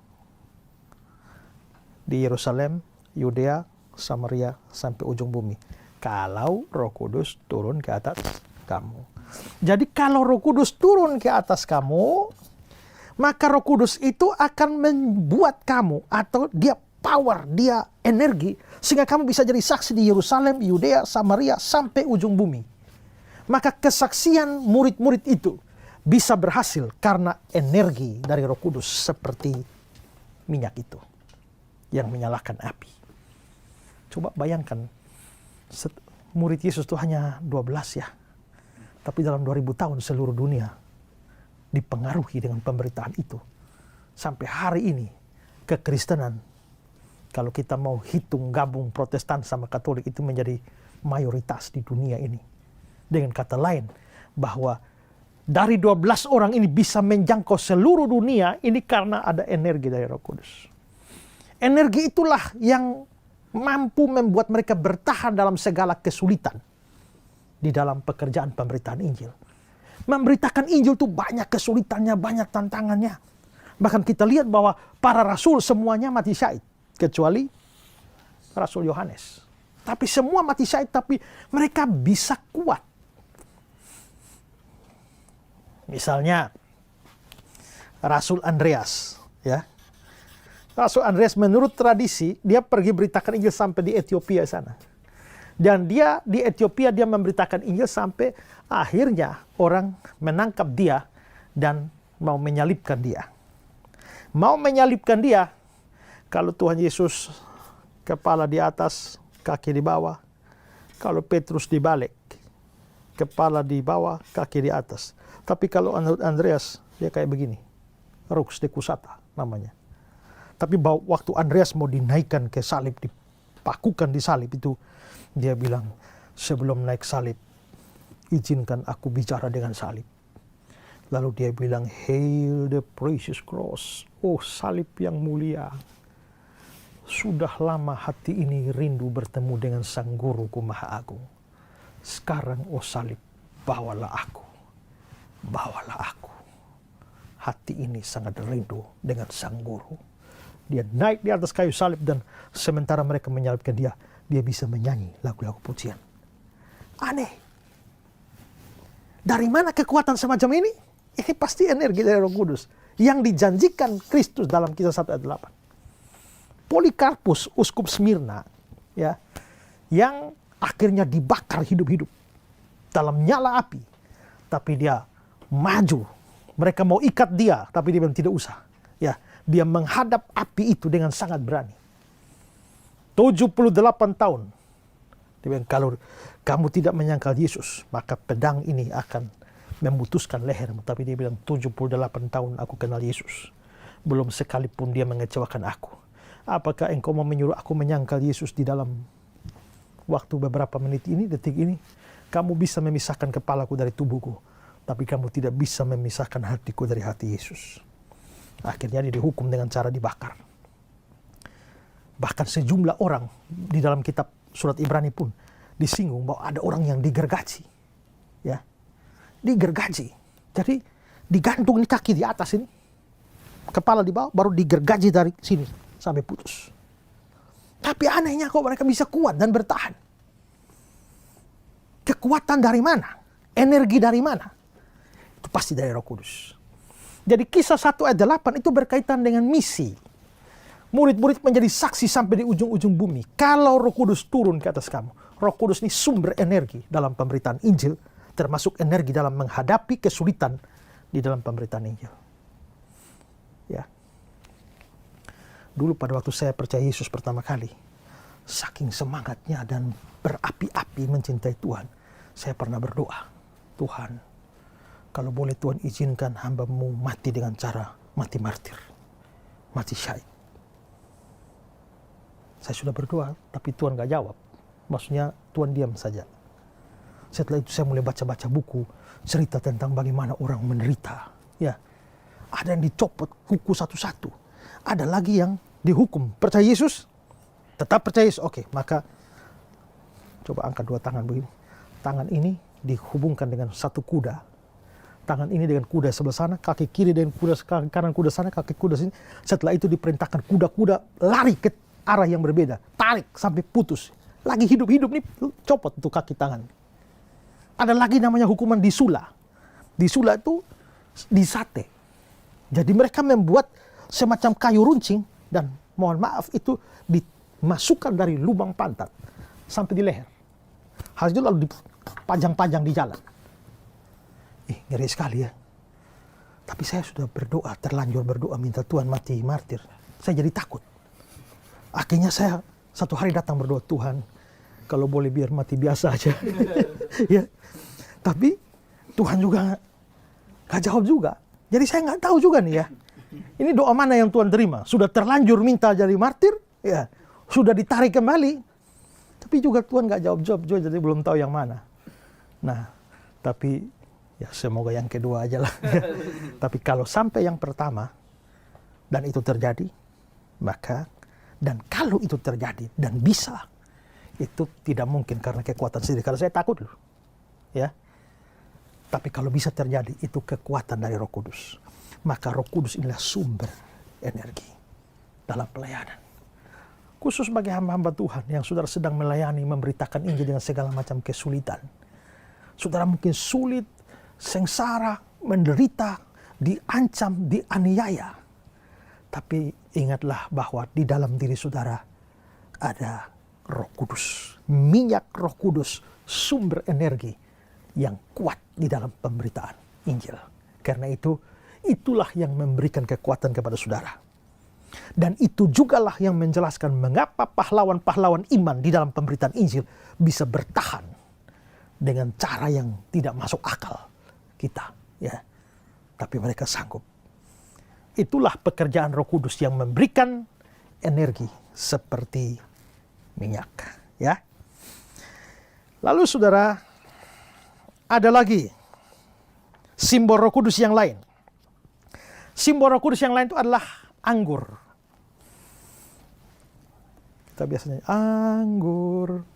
di Yerusalem, Yudea, Samaria, sampai ujung bumi. Kalau Roh Kudus turun ke atas kamu. Jadi kalau Roh Kudus turun ke atas kamu, maka Roh Kudus itu akan membuat kamu, atau dia power, dia energi, sehingga kamu bisa jadi saksi di Yerusalem, Yudea, Samaria, sampai ujung bumi. Maka kesaksian murid-murid itu bisa berhasil karena energi dari Roh Kudus seperti minyak itu yang menyalakan api. Coba bayangkan, murid Yesus itu hanya 12 ya. Tapi dalam 2000 tahun seluruh dunia dipengaruhi dengan pemberitaan itu. Sampai hari ini kekristenan, kalau kita mau hitung gabung Protestan sama Katolik, itu menjadi mayoritas di dunia ini. Dengan kata lain, bahwa dari 12 orang ini bisa menjangkau seluruh dunia ini karena ada energi dari Roh Kudus. Energi itulah yang mampu membuat mereka bertahan dalam segala kesulitan di dalam pekerjaan pemberitaan Injil. Memberitakan Injil itu banyak kesulitannya, banyak tantangannya. Bahkan kita lihat bahwa para rasul semuanya mati syahid, kecuali Rasul Yohanes. Tapi semua mati syahid, tapi mereka bisa kuat. Misalnya Rasul Andreas, ya. Rasul Andreas menurut tradisi dia pergi beritakan Injil sampai di Ethiopia sana. Dan dia di Ethiopia dia memberitakan Injil sampai akhirnya orang menangkap dia dan mau menyalibkan dia. Mau menyalibkan dia, kalau Tuhan Yesus kepala di atas, kaki di bawah. Kalau Petrus dibalik, kepala di bawah, kaki di atas. Tapi kalau Andreas, dia kayak begini. Rux de Cusata namanya. Tapi waktu Andreas mau dinaikkan ke salib, dipakukan di salib itu, dia bilang, sebelum naik salib, izinkan aku bicara dengan salib. Lalu dia bilang, hail the precious cross. Oh salib yang mulia. Sudah lama hati ini rindu bertemu dengan Sang Guruku Maha Agung. Sekarang oh salib, bawalah aku. Bawalah aku. Hati ini sangat rindu dengan Sang Guru. Dia naik di atas kayu salib dan sementara mereka menyalibkan dia, dia bisa menyanyi lagu-lagu pujian. Aneh. Dari mana kekuatan semacam ini? Ini pasti energi dari Roh Kudus yang dijanjikan Kristus dalam Kisah 1 ayat 8. Polikarpus, uskup Smyrna, ya, yang akhirnya dibakar hidup-hidup dalam nyala api, tapi dia maju. Mereka mau ikat dia, tapi dia bilang tidak usah. Ya, dia menghadap api itu dengan sangat berani. 78 tahun. Dia bilang, kalau kamu tidak menyangkal Yesus, maka pedang ini akan memutuskan lehermu. Tapi dia bilang, 78 tahun aku kenal Yesus. Belum sekalipun dia mengecewakan aku. Apakah engkau mau menyuruh aku menyangkal Yesus di dalam waktu beberapa menit ini, detik ini? Kamu bisa memisahkan kepalaku dari tubuhku, tapi kamu tidak bisa memisahkan hatiku dari hati Yesus. Akhirnya dia dihukum dengan cara dibakar. Bahkan sejumlah orang di dalam kitab surat Ibrani pun disinggung bahwa ada orang yang digergaji. Ya, digergaji. Jadi digantung ini kaki di atas ini, kepala di bawah, baru digergaji dari sini sampai putus. Tapi anehnya kok mereka bisa kuat dan bertahan. Kekuatan dari mana? Energi dari mana? Itu pasti dari Roh Kudus. Jadi kisah 1 ayat 8 itu berkaitan dengan misi. Murid-murid menjadi saksi sampai di ujung-ujung bumi. Kalau Roh Kudus turun ke atas kamu. Roh Kudus ini sumber energi dalam pemberitaan Injil, termasuk energi dalam menghadapi kesulitan di dalam pemberitaan Injil. Ya. Dulu pada waktu saya percaya Yesus pertama kali, saking semangatnya dan berapi-api mencintai Tuhan, saya pernah berdoa, Tuhan, kalau boleh Tuhan izinkan hamba-Mu mati dengan cara mati martir, mati syahid. Saya sudah berdoa, tapi Tuhan gak jawab. Maksudnya Tuhan diam saja. Setelah itu saya mulai baca-baca buku, cerita tentang bagaimana orang menderita. Ya, ada yang dicopot kuku satu-satu. Ada lagi yang dihukum. Percaya Yesus? Tetap percaya Yesus. Oke, maka coba angkat 2 tangan begini. Tangan ini dihubungkan dengan satu kuda. Tangan ini dengan kuda sebelah sana, kaki kiri dengan kuda kanan, kuda sana, kaki kuda sini. Setelah itu diperintahkan kuda-kuda lari ke arah yang berbeda. Tarik sampai putus. Lagi hidup-hidup nih, copot tuh kaki tangan. Ada lagi namanya hukuman disula. Disula itu disate. Jadi mereka membuat semacam kayu runcing dan mohon maaf itu dimasukkan dari lubang pantat sampai di leher. Hal itu lalu dipajang-pajang di jalan. Ngeri sekali ya. Tapi saya sudah berdoa, terlanjur berdoa minta Tuhan mati martir. Saya jadi takut. Akhirnya saya satu hari datang berdoa, Tuhan, kalau boleh biar mati biasa aja. Ya. Tapi Tuhan juga gak jawab juga. Jadi saya nggak tahu juga nih ya. Ini doa mana yang Tuhan terima? Sudah terlanjur minta jadi martir, ya, sudah ditarik kembali, tapi juga Tuhan nggak jawab juga, jadi belum tahu yang mana. Nah, tapi ya semoga yang kedua aja lah. Tapi kalau sampai yang pertama dan itu terjadi, maka dan kalau itu terjadi dan bisa, itu tidak mungkin karena kekuatan sendiri. Karena saya takut loh, ya. Tapi kalau bisa terjadi, itu kekuatan dari Roh Kudus. Maka Roh Kudus inilah sumber energi dalam pelayanan. Khusus bagi hamba-hamba Tuhan yang saudara sedang melayani, memberitakan Injil dengan segala macam kesulitan. Saudara mungkin sulit, sengsara, menderita, diancam, dianiaya. Tapi ingatlah bahwa di dalam diri saudara ada Roh Kudus. Minyak Roh Kudus, sumber energi yang kuat di dalam pemberitaan Injil. Karena itu, itulah yang memberikan kekuatan kepada saudara. Dan itu jugalah yang menjelaskan mengapa pahlawan-pahlawan iman di dalam pemberitaan Injil bisa bertahan dengan cara yang tidak masuk akal kita. Ya. Tapi mereka sanggup. Itulah pekerjaan Roh Kudus yang memberikan energi seperti minyak. Ya. Lalu saudara, ada lagi simbol Roh Kudus yang lain. Simbol Roh Kudus yang lain itu adalah anggur. Kita biasanya anggur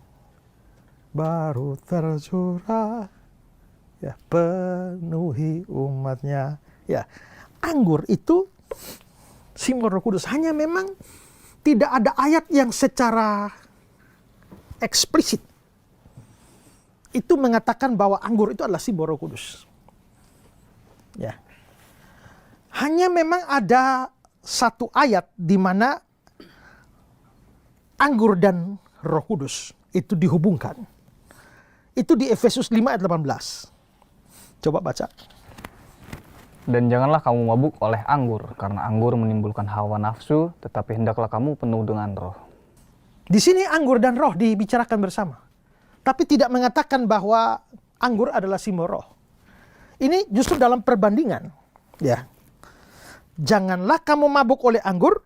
baru tercurah, ya, penuhi umatnya. Ya, anggur itu simbol Roh Kudus. Hanya memang tidak ada ayat yang secara eksplisit itu mengatakan bahwa anggur itu adalah simbol Roh Kudus. Ya. Hanya memang ada satu ayat di mana anggur dan Roh Kudus itu dihubungkan. Itu di Efesus 5 ayat 18. Coba baca. Dan janganlah kamu mabuk oleh anggur, karena anggur menimbulkan hawa nafsu, tetapi hendaklah kamu penuh dengan roh. Di sini anggur dan roh dibicarakan bersama. Tapi tidak mengatakan bahwa anggur adalah simbol roh. Ini justru dalam perbandingan. Ya. Janganlah kamu mabuk oleh anggur,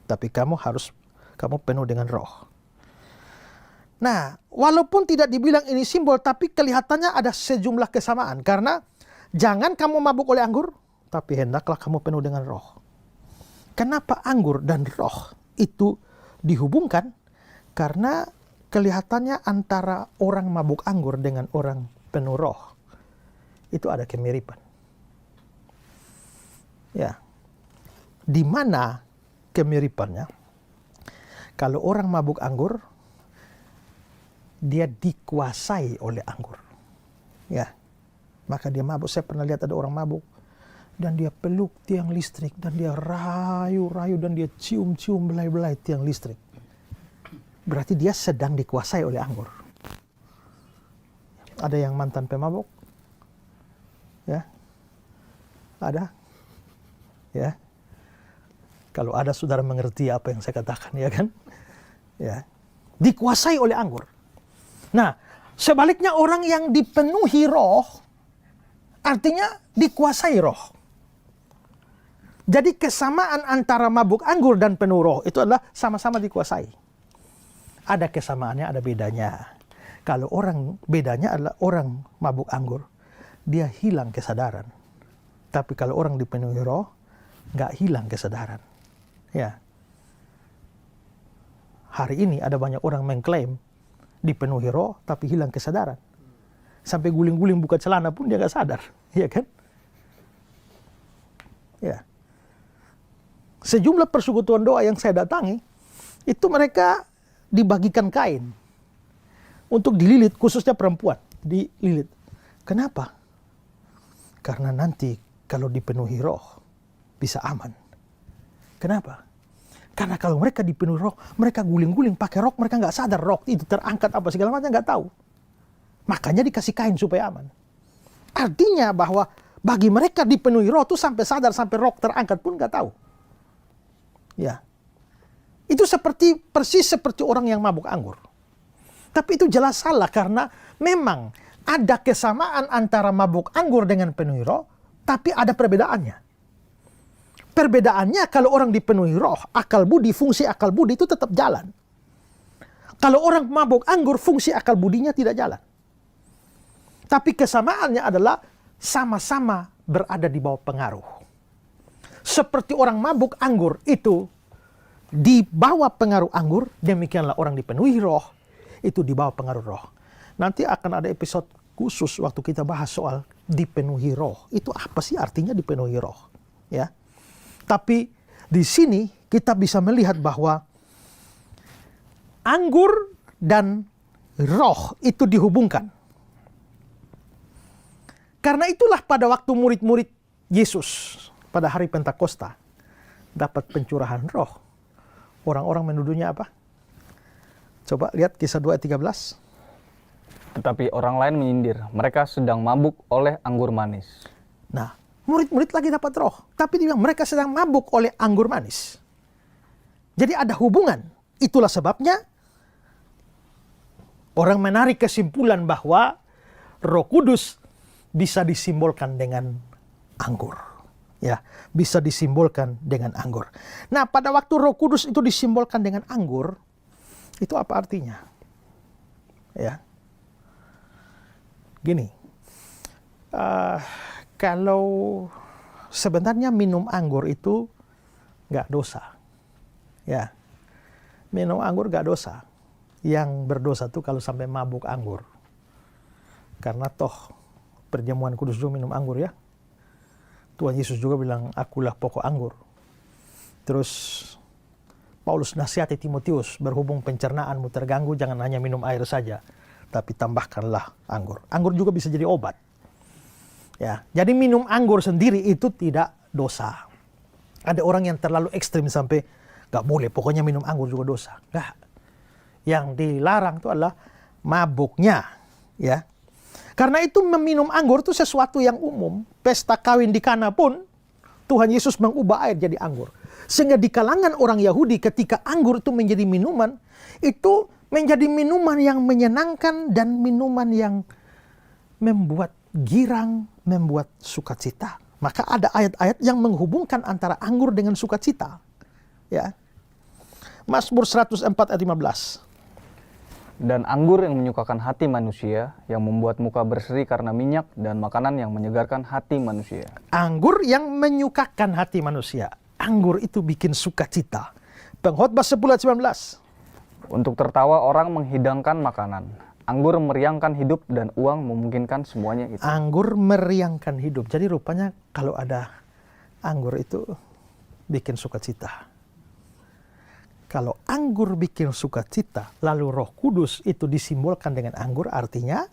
tapi kamu penuh dengan roh. Nah, walaupun tidak dibilang ini simbol, tapi kelihatannya ada sejumlah kesamaan. Karena jangan kamu mabuk oleh anggur, tapi hendaklah kamu penuh dengan roh. Kenapa anggur dan roh itu dihubungkan? Karena kelihatannya antara orang mabuk anggur dengan orang penuh roh itu ada kemiripan. Ya, di mana kemiripannya? Kalau orang mabuk anggur, dia dikuasai oleh anggur. Ya, maka dia mabuk. Saya pernah lihat ada orang mabuk dan dia peluk tiang listrik dan dia rayu-rayu dan dia cium-cium belai-belai tiang listrik. Berarti dia sedang dikuasai oleh anggur. Ada yang mantan pemabuk? Ya, ada. Ya, kalau ada saudara mengerti apa yang saya katakan, ya kan? Ya, dikuasai oleh anggur. Nah, sebaliknya orang yang dipenuhi roh, artinya dikuasai roh. Jadi kesamaan antara mabuk anggur dan penuh roh itu adalah sama-sama dikuasai. Ada kesamaannya, ada bedanya. Kalau bedanya adalah orang mabuk anggur, dia hilang kesadaran. Tapi kalau orang dipenuhi roh, nggak hilang kesadaran. Ya. Hari ini ada banyak orang mengklaim dipenuhi roh tapi hilang kesadaran. Sampai guling-guling buka celana pun dia nggak sadar, ya kan? Ya. Sejumlah persekutuan doa yang saya datangi, itu mereka dibagikan kain untuk dililit, khususnya perempuan, dililit. Kenapa? Karena nanti kalau dipenuhi roh, bisa aman. Kenapa? Karena kalau mereka dipenuhi roh, mereka guling-guling pakai rok, mereka nggak sadar rok itu terangkat apa segala macam, nggak tahu. Makanya dikasih kain supaya aman. Artinya bahwa bagi mereka dipenuhi roh tuh sampai sadar, sampai rok terangkat pun nggak tahu. Ya, itu persis seperti orang yang mabuk anggur. Tapi itu jelas salah karena memang ada kesamaan antara mabuk anggur dengan penuhi roh, tapi ada perbedaannya. Perbedaannya kalau orang dipenuhi roh, fungsi akal budi itu tetap jalan. Kalau orang mabuk anggur, fungsi akal budinya tidak jalan. Tapi kesamaannya adalah sama-sama berada di bawah pengaruh. Seperti orang mabuk anggur itu di bawah pengaruh anggur, demikianlah orang dipenuhi roh, itu di bawah pengaruh roh. Nanti akan ada episode khusus waktu kita bahas soal dipenuhi roh. Itu apa sih artinya dipenuhi roh? Ya. Tapi di sini kita bisa melihat bahwa anggur dan roh itu dihubungkan. Karena itulah pada waktu murid-murid Yesus pada hari Pentakosta dapat pencurahan roh. Orang-orang menuduhnya apa? Coba lihat Kisah 2 ayat 13. Tetapi orang lain menyindir, mereka sedang mabuk oleh anggur manis. Nah, murid-murid lagi dapat roh, tapi dia bilang mereka sedang mabuk oleh anggur manis. Jadi ada hubungan. Itulah sebabnya orang menarik kesimpulan bahwa Roh Kudus bisa disimbolkan dengan anggur. Ya, bisa disimbolkan dengan anggur. Nah, pada waktu Roh Kudus itu disimbolkan dengan anggur, itu apa artinya? Ya. Gini. Kalau sebenarnya minum anggur itu nggak dosa. Ya. Minum anggur nggak dosa. Yang berdosa tuh kalau sampai mabuk anggur. Karena toh perjamuan kudus juga minum anggur ya. Tuhan Yesus juga bilang, akulah pokok anggur. Terus Paulus nasihati Timotius, berhubung pencernaanmu terganggu, jangan hanya minum air saja, tapi tambahkanlah anggur. Anggur juga bisa jadi obat. Ya, jadi minum anggur sendiri itu tidak dosa. Ada orang yang terlalu ekstrim sampai gak boleh, pokoknya minum anggur juga dosa. Enggak. Yang dilarang itu adalah mabuknya. Ya. Karena itu meminum anggur itu sesuatu yang umum. Pesta kawin di Kana pun Tuhan Yesus mengubah air jadi anggur. Sehingga di kalangan orang Yahudi ketika anggur itu menjadi minuman, itu menjadi minuman yang menyenangkan dan minuman yang membuat girang, membuat sukacita. Maka ada ayat-ayat yang menghubungkan antara anggur dengan sukacita. Ya. Mazmur 104 ayat 15. Dan anggur yang menyukakan hati manusia, yang membuat muka berseri karena minyak, dan makanan yang menyegarkan hati manusia. Anggur yang menyukakan hati manusia. Anggur itu bikin sukacita. Pengkhotbah 10 ayat 19. Untuk tertawa orang menghidangkan makanan. Anggur meriangkan hidup dan uang memungkinkan semuanya itu. Anggur meriangkan hidup. Jadi rupanya kalau ada anggur itu bikin sukacita. Kalau anggur bikin sukacita, lalu Roh Kudus itu disimbolkan dengan anggur, artinya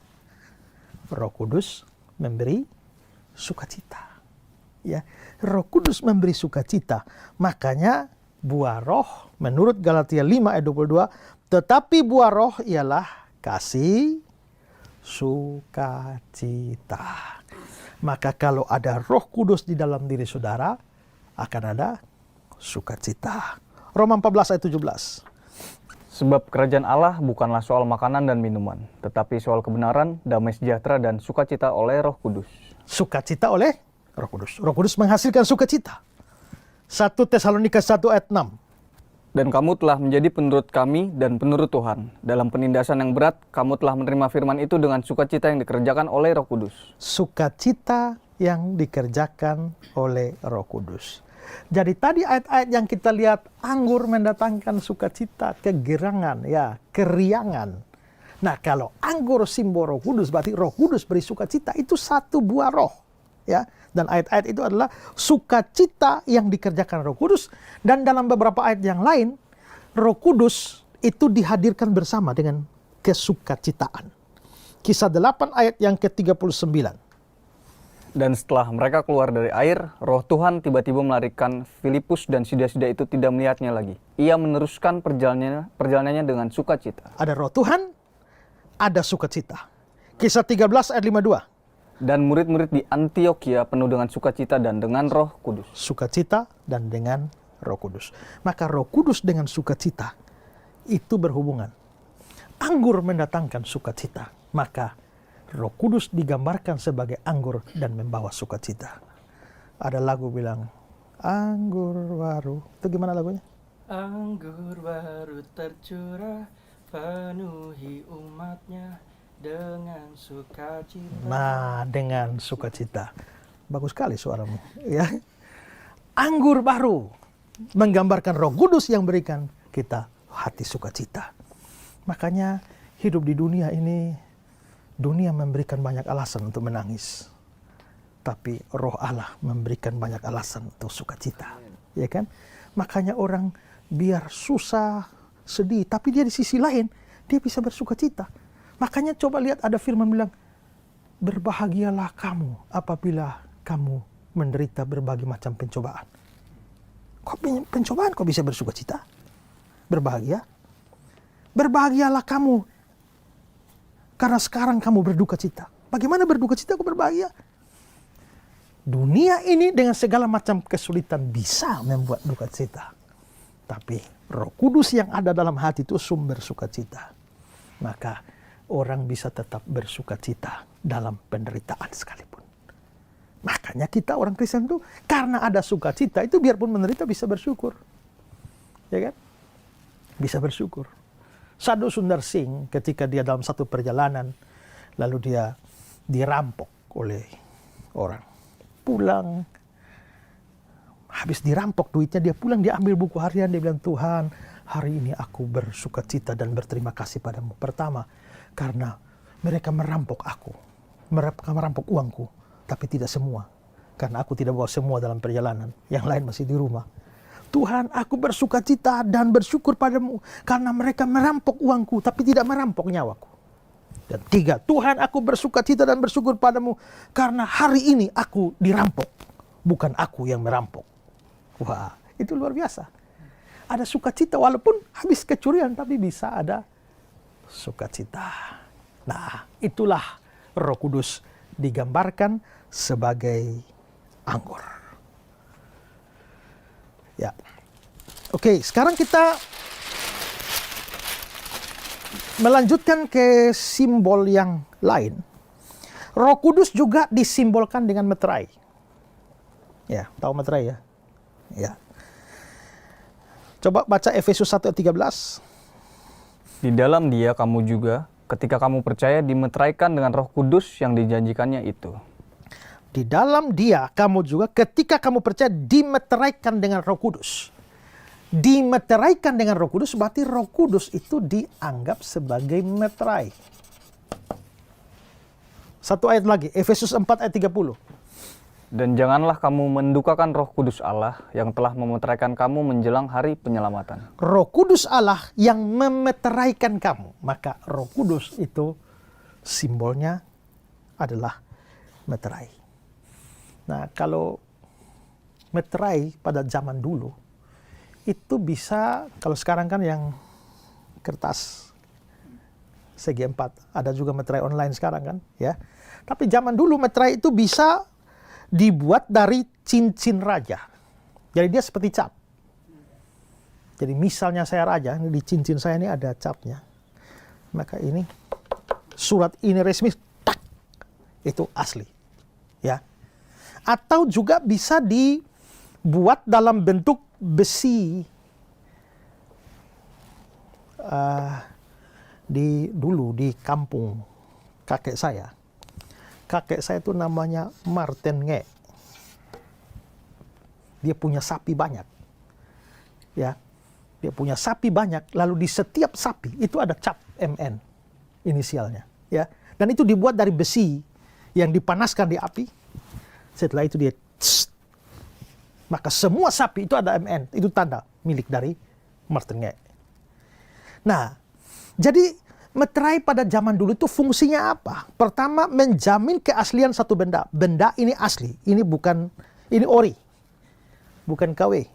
Roh Kudus memberi sukacita. Ya, Roh Kudus memberi sukacita. Makanya buah roh menurut Galatia 5 ayat 22, tetapi buah roh ialah kasih, sukacita. Maka kalau ada Roh Kudus di dalam diri saudara, akan ada sukacita. Roma 14 ayat 17. Sebab kerajaan Allah bukanlah soal makanan dan minuman, tetapi soal kebenaran, damai sejahtera, dan sukacita oleh Roh Kudus. Sukacita oleh Roh Kudus. Roh Kudus menghasilkan sukacita. 1 Tesalonika 1 ayat 6. Dan kamu telah menjadi penurut kami dan penurut Tuhan. Dalam penindasan yang berat, kamu telah menerima firman itu dengan sukacita yang dikerjakan oleh Roh Kudus. Sukacita yang dikerjakan oleh Roh Kudus. Jadi tadi ayat-ayat yang kita lihat, anggur mendatangkan sukacita, kegirangan, ya, keriangan. Nah, kalau anggur simbol Roh Kudus, berarti Roh Kudus beri sukacita, itu satu buah roh, ya. Dan ayat-ayat itu adalah sukacita yang dikerjakan Roh Kudus. Dan dalam beberapa ayat yang lain, Roh Kudus itu dihadirkan bersama dengan kesukacitaan. Kisah 8 ayat yang ke-39. Dan setelah mereka keluar dari air, Roh Tuhan tiba-tiba melarikan Filipus dan sida-sida itu tidak melihatnya lagi. Ia meneruskan perjalanannya dengan sukacita. Ada Roh Tuhan, ada sukacita. Kisah 13 ayat 52. Dan murid-murid di Antioquia penuh dengan sukacita dan dengan Roh Kudus. Sukacita dan dengan Roh Kudus. Maka Roh Kudus dengan sukacita itu berhubungan. Anggur mendatangkan sukacita, maka Roh Kudus digambarkan sebagai anggur dan membawa sukacita. Ada lagu bilang, anggur baru. Itu gimana lagunya? Anggur baru tercurah, penuhi umatnya dengan sukacita. Nah, dengan sukacita. Bagus sekali suaramu. Ya. Anggur baru menggambarkan Roh Kudus yang berikan kita hati sukacita. Makanya hidup di dunia ini, dunia memberikan banyak alasan untuk menangis. Tapi Roh Allah memberikan banyak alasan untuk sukacita. Ya kan? Makanya orang biar susah, sedih, tapi dia di sisi lain, dia bisa bersukacita. Makanya coba lihat ada firman bilang, berbahagialah kamu apabila kamu menderita berbagai macam pencobaan. Kok pencobaan kok bisa bersukacita? Berbahagia? Berbahagialah kamu karena sekarang kamu berduka cita. Bagaimana berduka cita kok berbahagia? Dunia ini dengan segala macam kesulitan bisa membuat duka cita. Tapi Roh Kudus yang ada dalam hati itu sumber sukacita. Maka orang bisa tetap bersuka cita dalam penderitaan sekalipun. Makanya kita orang Kristen itu karena ada sukacita itu biarpun menderita bisa bersyukur. Ya kan? Bisa bersyukur. Sadhu Sundar Singh ketika dia dalam satu perjalanan, lalu dia dirampok oleh orang. Pulang, habis dirampok duitnya, dia pulang, dia ambil buku harian, dia bilang, Tuhan, hari ini aku bersukacita dan berterima kasih padamu. Pertama, karena mereka merampok aku, mereka merampok uangku, tapi tidak semua. Karena aku tidak bawa semua dalam perjalanan, yang lain masih di rumah. Tuhan, aku bersukacita dan bersyukur padamu karena mereka merampok uangku tapi tidak merampok nyawaku. Dan 3, Tuhan, aku bersukacita dan bersyukur padamu karena hari ini aku dirampok, bukan aku yang merampok. Wah, itu luar biasa. Ada sukacita walaupun habis kecurian tapi bisa ada sukacita. Nah, itulah Roh Kudus digambarkan sebagai anggur. Ya. Oke, sekarang kita melanjutkan ke simbol yang lain. Roh Kudus juga disimbolkan dengan meterai. Ya, tahu meterai ya? Ya. Coba baca Efesus 1 ayat 13. Di dalam Dia kamu juga, ketika kamu percaya, dimeteraikan dengan Roh Kudus yang dijanjikannya itu. Di dalam Dia kamu juga ketika kamu percaya dimeteraikan dengan Roh Kudus. Dimeteraikan dengan Roh Kudus berarti Roh Kudus itu dianggap sebagai meterai. Satu ayat lagi, Efesus 4 ayat 30. Dan janganlah kamu mendukakan Roh Kudus Allah yang telah memeteraikan kamu menjelang hari penyelamatan. Roh Kudus Allah yang memeteraikan kamu. Maka Roh Kudus itu simbolnya adalah meterai. Nah, kalau meterai pada zaman dulu itu bisa, kalau sekarang kan yang kertas segi 4, ada juga meterai online sekarang kan, ya. Tapi zaman dulu meterai itu bisa dibuat dari cincin raja. Jadi dia seperti cap. Jadi misalnya saya raja, ini di cincin saya ini ada capnya. Maka ini surat ini resmi, tak, itu asli, ya. Atau juga bisa dibuat dalam bentuk besi. Dulu di kampung kakek saya itu namanya Martin Nge. Dia punya sapi banyak, ya. Dia punya sapi banyak, lalu di setiap sapi itu ada cap MN inisialnya, ya. Dan itu dibuat dari besi yang dipanaskan di api. Setelah itu dia maka semua sapi itu ada MN, itu tanda milik dari Martin Nge. Nah, jadi meterai pada zaman dulu itu fungsinya apa? Pertama, menjamin keaslian satu benda. Benda ini asli, ini ori, bukan KW.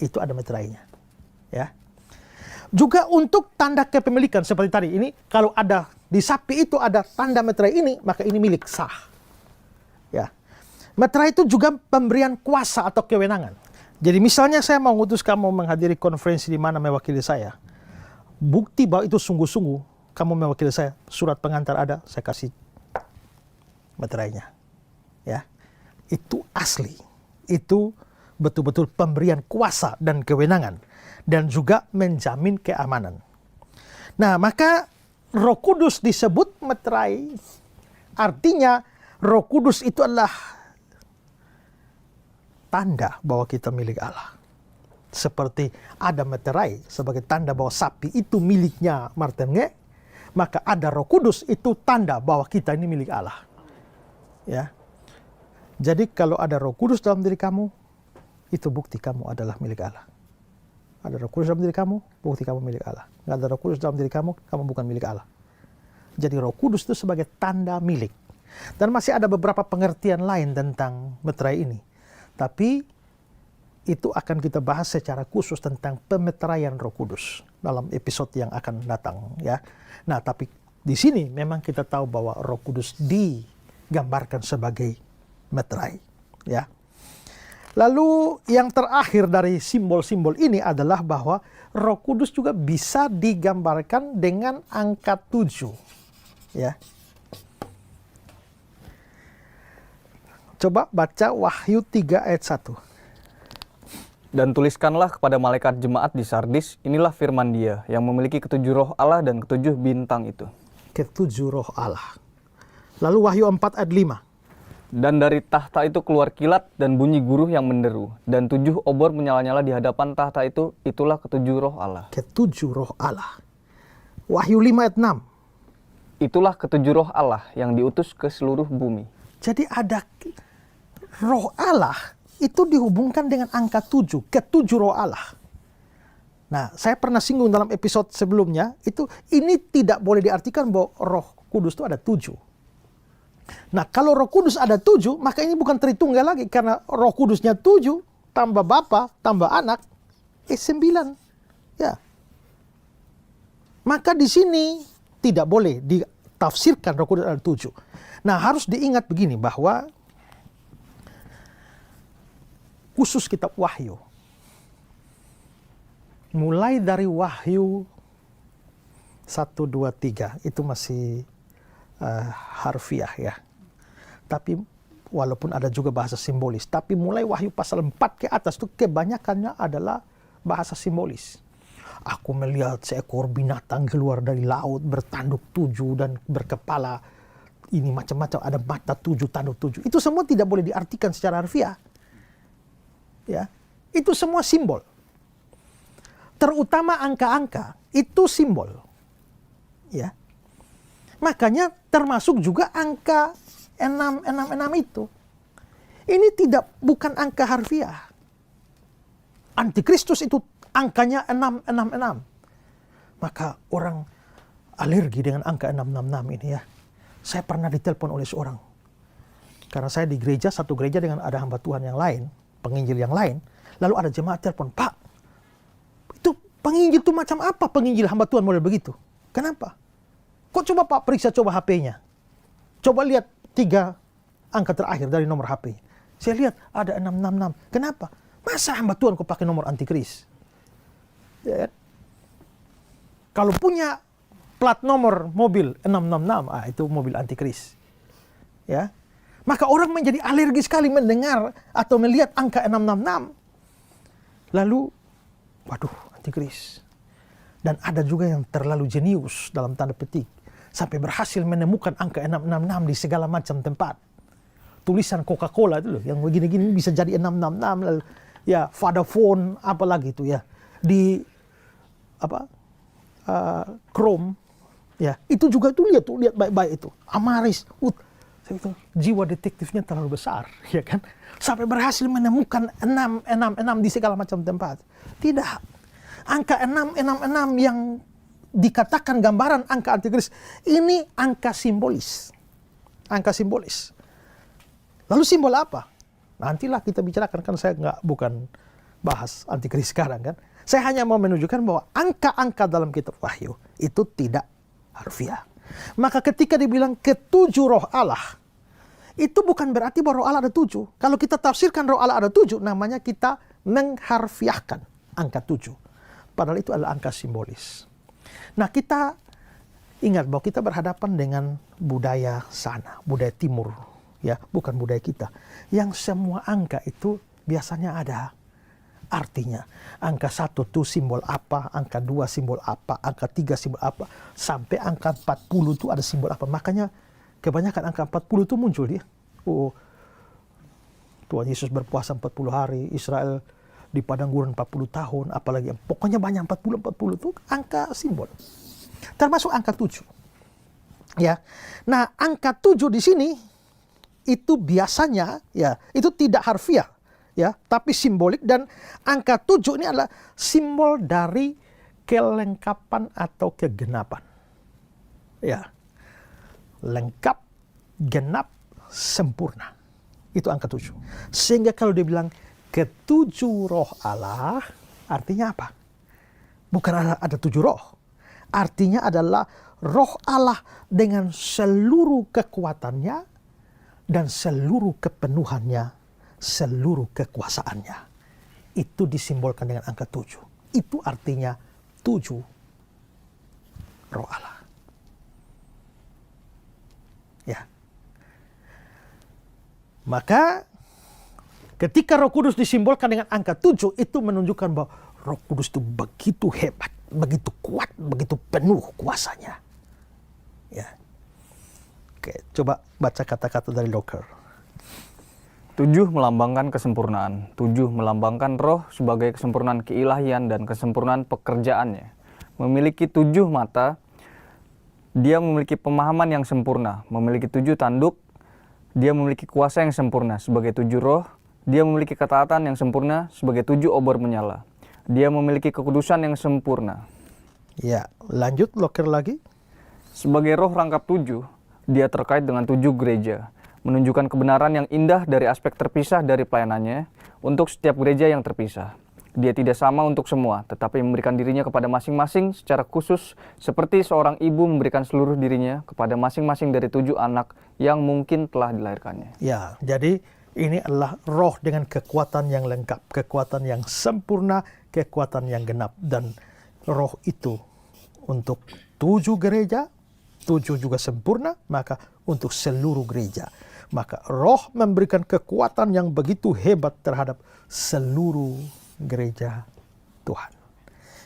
Itu ada meterainya, ya. Juga untuk tanda kepemilikan seperti tadi. Ini kalau ada di sapi itu ada tanda meterai ini, maka ini milik sah, ya. Meterai itu juga pemberian kuasa atau kewenangan. Jadi misalnya saya mau ngutus kamu menghadiri konferensi di mana mewakili saya. Bukti bahwa itu sungguh-sungguh kamu mewakili saya. Surat pengantar ada, saya kasih meterainya. Ya. Itu asli. Itu betul-betul pemberian kuasa dan kewenangan. Dan juga menjamin keamanan. Nah, maka Roh Kudus disebut meterai. Artinya Roh Kudus itu adalah tanda bahwa kita milik Allah. Seperti ada meterai sebagai tanda bahwa sapi itu miliknya Martin Nge, maka ada Roh Kudus itu tanda bahwa kita ini milik Allah. Ya. Jadi kalau ada Roh Kudus dalam diri kamu, itu bukti kamu adalah milik Allah. Ada Roh Kudus dalam diri kamu, bukti kamu milik Allah. Nggak ada Roh Kudus dalam diri kamu, kamu bukan milik Allah. Jadi Roh Kudus itu sebagai tanda milik. Dan masih ada beberapa pengertian lain tentang meterai ini. Tapi itu akan kita bahas secara khusus tentang pemeteraian Roh Kudus dalam episode yang akan datang, ya. Nah, tapi di sini memang kita tahu bahwa Roh Kudus digambarkan sebagai meterai, ya. Lalu yang terakhir dari simbol-simbol ini adalah bahwa Roh Kudus juga bisa digambarkan dengan angka 7, ya. Coba baca Wahyu 3 ayat 1. Dan tuliskanlah kepada malaikat jemaat di Sardis, inilah firman Dia yang memiliki ketujuh roh Allah dan ketujuh bintang itu. Ketujuh roh Allah. Lalu Wahyu 4 ayat 5. Dan dari tahta itu keluar kilat dan bunyi guruh yang menderu. Dan 7 obor menyala-nyala di hadapan tahta itu, itulah ketujuh roh Allah. Ketujuh roh Allah. Wahyu 5 ayat 6. Itulah ketujuh roh Allah yang diutus ke seluruh bumi. Jadi ada roh Allah itu dihubungkan dengan angka 7, ketujuh roh Allah. Nah, saya pernah singgung dalam episode sebelumnya, ini tidak boleh diartikan bahwa Roh Kudus itu ada 7. Nah, kalau Roh Kudus ada 7, maka ini bukan Tritunggal lagi, karena Roh Kudusnya 7, tambah Bapa, tambah Anak, 9. Ya. Maka di sini tidak boleh ditafsirkan Roh Kudus ada 7. Nah, harus diingat begini bahwa khusus kitab Wahyu, mulai dari Wahyu 1, 2, 3 itu masih harfiah ya. Tapi walaupun ada juga bahasa simbolis, tapi mulai Wahyu pasal 4 ke atas itu kebanyakannya adalah bahasa simbolis. Aku melihat seekor binatang keluar dari laut bertanduk 7 dan berkepala ini macam-macam, ada mata 7, tanduk 7. Itu semua tidak boleh diartikan secara harfiah. Ya, itu semua simbol. Terutama angka-angka itu simbol. Ya. Makanya termasuk juga angka 666 itu. Ini bukan angka harfiah. Antikristus itu angkanya 666. Maka orang alergi dengan angka 666 ini ya. Saya pernah ditelepon oleh seorang. Karena saya di gereja, satu gereja dengan ada hamba Tuhan yang lain, penginjil yang lain. Lalu ada jemaat telepon, Pak, itu penginjil itu macam apa penginjil hamba Tuhan model begitu? Kenapa? Kok coba Pak periksa coba HP-nya. Coba lihat 3 angka terakhir dari nomor HP. Saya lihat ada 666. Kenapa? Masa hamba Tuhan kok pakai nomor antikris? Ya. Kalau punya plat nomor mobil 666, itu mobil antikris. Ya. Maka orang menjadi alergi sekali mendengar atau melihat angka 666. Lalu, waduh, antikris. Dan ada juga yang terlalu jenius dalam tanda petik. Sampai berhasil menemukan angka 666 di segala macam tempat. Tulisan Coca-Cola itu loh, yang begini-gini bisa jadi 666. Lalu, ya, Vodafone, apalagi itu ya. Di, Chrome. Ya, itu juga tuh lihat baik-baik itu. Amaris, jiwa detektifnya terlalu besar, ya kan? Sampai berhasil menemukan 666 di segala macam tempat. Tidak. Angka 666 yang dikatakan gambaran angka antikris, ini angka simbolis. Angka simbolis. Lalu simbol apa? Nantilah kita bicarakan, kan saya bukan bahas antikris sekarang kan. Saya hanya mau menunjukkan bahwa angka-angka dalam kitab Wahyu itu tidak harfiah. Maka ketika dibilang ketujuh roh Allah, itu bukan berarti bahwa roh Allah ada 7. Kalau kita tafsirkan roh Allah ada 7, namanya kita mengharfiahkan angka 7. Padahal itu adalah angka simbolis. Nah, kita ingat bahwa kita berhadapan dengan budaya sana, budaya timur, ya, bukan budaya kita. Yang semua angka itu biasanya ada artinya. Angka 1 itu simbol apa, angka 2 simbol apa, angka 3 simbol apa, sampai angka 40 itu ada simbol apa. Makanya kebanyakan angka 40 itu muncul dia. Oh, Tuhan Yesus berpuasa 40 hari, Israel di padang gurun 40 tahun, apalagi pokoknya banyak 40 itu angka simbol. Termasuk angka 7. Ya. Nah, angka 7 di sini itu biasanya ya, itu tidak harfiah. Ya, tapi simbolik, dan angka 7 ini adalah simbol dari kelengkapan atau kegenapan. Ya. Lengkap, genap, sempurna. Itu angka 7. Sehingga kalau dia bilang ketujuh roh Allah, artinya apa? Bukan ada 7 roh. Artinya adalah roh Allah dengan seluruh kekuatannya dan seluruh kepenuhannya, seluruh kekuasaannya. Itu disimbolkan dengan angka 7. Itu artinya 7 roh Allah. Ya. Maka ketika Roh Kudus disimbolkan dengan angka 7, itu menunjukkan bahwa Roh Kudus itu begitu hebat, begitu kuat, begitu penuh kuasanya. Ya. Oke, coba baca kata-kata dari Locker. 7 melambangkan kesempurnaan. 7 melambangkan roh sebagai kesempurnaan keilahian dan kesempurnaan pekerjaannya. Memiliki 7 mata, dia memiliki pemahaman yang sempurna. Memiliki 7 tanduk, dia memiliki kuasa yang sempurna. Sebagai 7 roh, dia memiliki ketaatan yang sempurna. Sebagai 7 obor menyala, dia memiliki kekudusan yang sempurna. Ya, lanjut Locker lagi. Sebagai roh rangkap 7, dia terkait dengan 7 gereja. Menunjukkan kebenaran yang indah dari aspek terpisah dari pelayanannya untuk setiap gereja yang terpisah. Dia tidak sama untuk semua, tetapi memberikan dirinya kepada masing-masing secara khusus, seperti seorang ibu memberikan seluruh dirinya kepada masing-masing dari 7 anak yang mungkin telah dilahirkannya. Ya, jadi ini adalah roh dengan kekuatan yang lengkap, kekuatan yang sempurna, kekuatan yang genap. Dan roh itu untuk 7 gereja, 7 juga sempurna, maka untuk seluruh gereja. Maka roh memberikan kekuatan yang begitu hebat terhadap seluruh gereja Tuhan.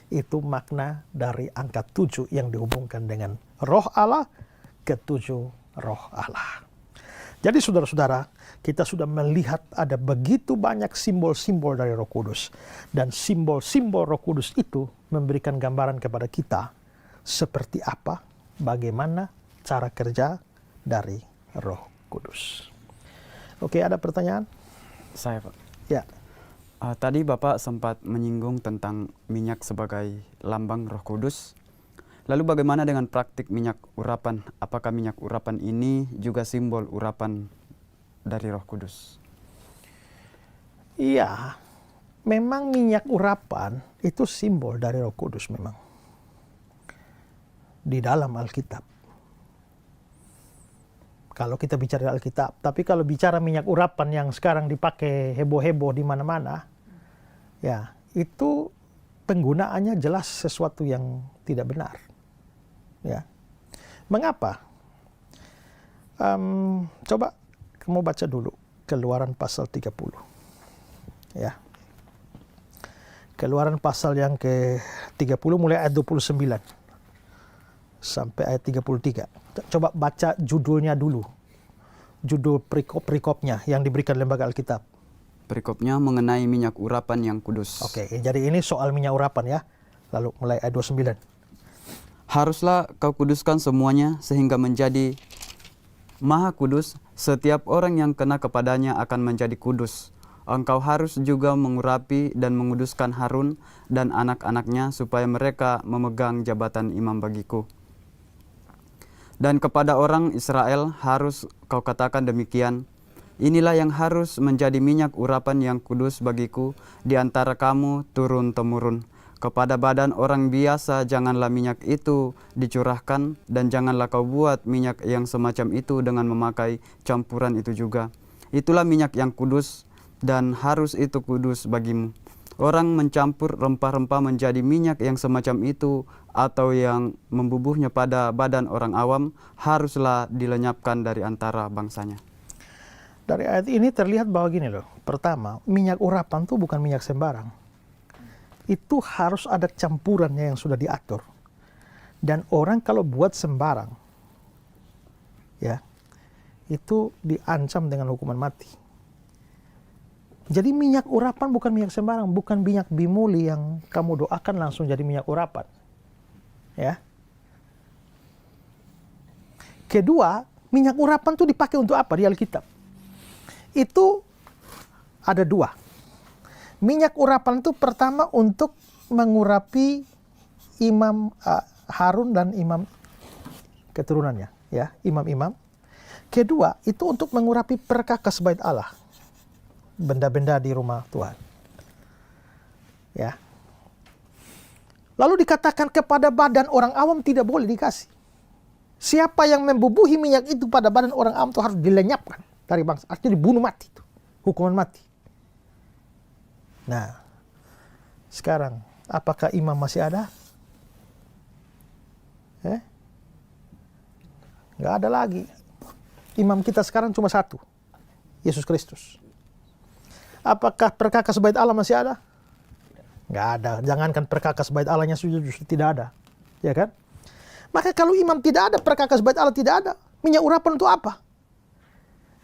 Itu makna dari angka 7 yang dihubungkan dengan roh Allah, ke-7 roh Allah. Jadi saudara-saudara, kita sudah melihat ada begitu banyak simbol-simbol dari Roh Kudus. Dan simbol-simbol Roh Kudus itu memberikan gambaran kepada kita seperti apa, bagaimana cara kerja dari Roh Kudus. Oke, ada pertanyaan? Saya, Pak. Ya. Tadi Bapak sempat menyinggung tentang minyak sebagai lambang Roh Kudus. Lalu bagaimana dengan praktik minyak urapan? Apakah minyak urapan ini juga simbol urapan dari Roh Kudus? Iya, memang minyak urapan itu simbol dari Roh Kudus memang. Di dalam Alkitab. Kalau kita bicara Alkitab, tapi kalau bicara minyak urapan yang sekarang dipakai heboh-heboh di mana-mana, ya itu penggunaannya jelas sesuatu yang tidak benar. Ya, mengapa? Coba kamu baca dulu Keluaran pasal 30. Ya, Keluaran pasal yang ke-30 mulai ayat 29 sampai ayat 33. Coba baca judulnya dulu. Judul perikopnya yang diberikan lembaga Alkitab. Perikopnya mengenai minyak urapan yang kudus. Oke, jadi ini soal minyak urapan ya. Lalu mulai ayat 29. Haruslah kau kuduskan semuanya sehingga menjadi maha kudus. Setiap orang yang kena kepadanya akan menjadi kudus. Engkau harus juga mengurapi dan menguduskan Harun dan anak-anaknya supaya mereka memegang jabatan imam bagiku. Dan kepada orang Israel harus kau katakan demikian, inilah yang harus menjadi minyak urapan yang kudus bagiku di antara kamu turun-temurun. Kepada badan orang biasa janganlah minyak itu dicurahkan, dan janganlah kau buat minyak yang semacam itu dengan memakai campuran itu juga. Itulah minyak yang kudus, dan harus itu kudus bagimu. Orang mencampur rempah-rempah menjadi minyak yang semacam itu, atau yang membubuhnya pada badan orang awam, haruslah dilenyapkan dari antara bangsanya. Dari ayat ini terlihat bahwa gini loh. Pertama, minyak urapan itu bukan minyak sembarang. Itu harus ada campurannya yang sudah diatur. Dan orang kalau buat sembarang, ya, itu diancam dengan hukuman mati. Jadi minyak urapan bukan minyak sembarang, bukan minyak bimuli yang kamu doakan langsung jadi minyak urapan. Ya. Kedua, minyak urapan itu dipakai untuk apa di Alkitab? Itu ada 2. Minyak urapan itu pertama untuk mengurapi imam Harun dan imam keturunannya, ya, imam-imam. Kedua, itu untuk mengurapi perkakas bait Allah, benda-benda di rumah Tuhan. Ya. Lalu dikatakan kepada badan orang awam tidak boleh dikasih. Siapa yang membubuhi minyak itu pada badan orang awam itu harus dilenyapkan dari bangsa, artinya dibunuh mati itu, hukuman mati. Nah, sekarang apakah imam masih ada? Nggak ada lagi. Imam kita sekarang cuma satu, Yesus Kristus. Apakah perkakas bait Allah masih ada? Nggak ada. Jangankan perkakas bait Allahnya sudah justru tidak ada, ya kan? Maka kalau imam tidak ada, perkakas bait Allah tidak ada, minyak urapan untuk apa?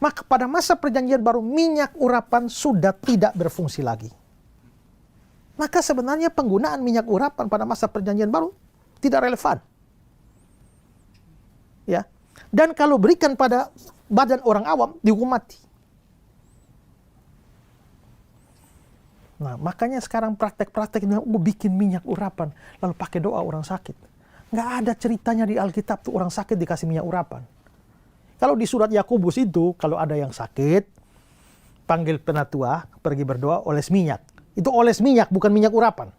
Maka pada masa perjanjian baru minyak urapan sudah tidak berfungsi lagi. Maka sebenarnya penggunaan minyak urapan pada masa perjanjian baru tidak relevan. Ya. Dan kalau berikan pada badan orang awam dihukum mati. Nah, makanya sekarang praktek-praktek ini bikin minyak urapan lalu pakai doa orang sakit. Nggak ada ceritanya di Alkitab tuh orang sakit dikasih minyak urapan. Kalau di surat Yakobus itu kalau ada yang sakit panggil penatua pergi berdoa oles minyak. Itu oles minyak, bukan minyak urapan.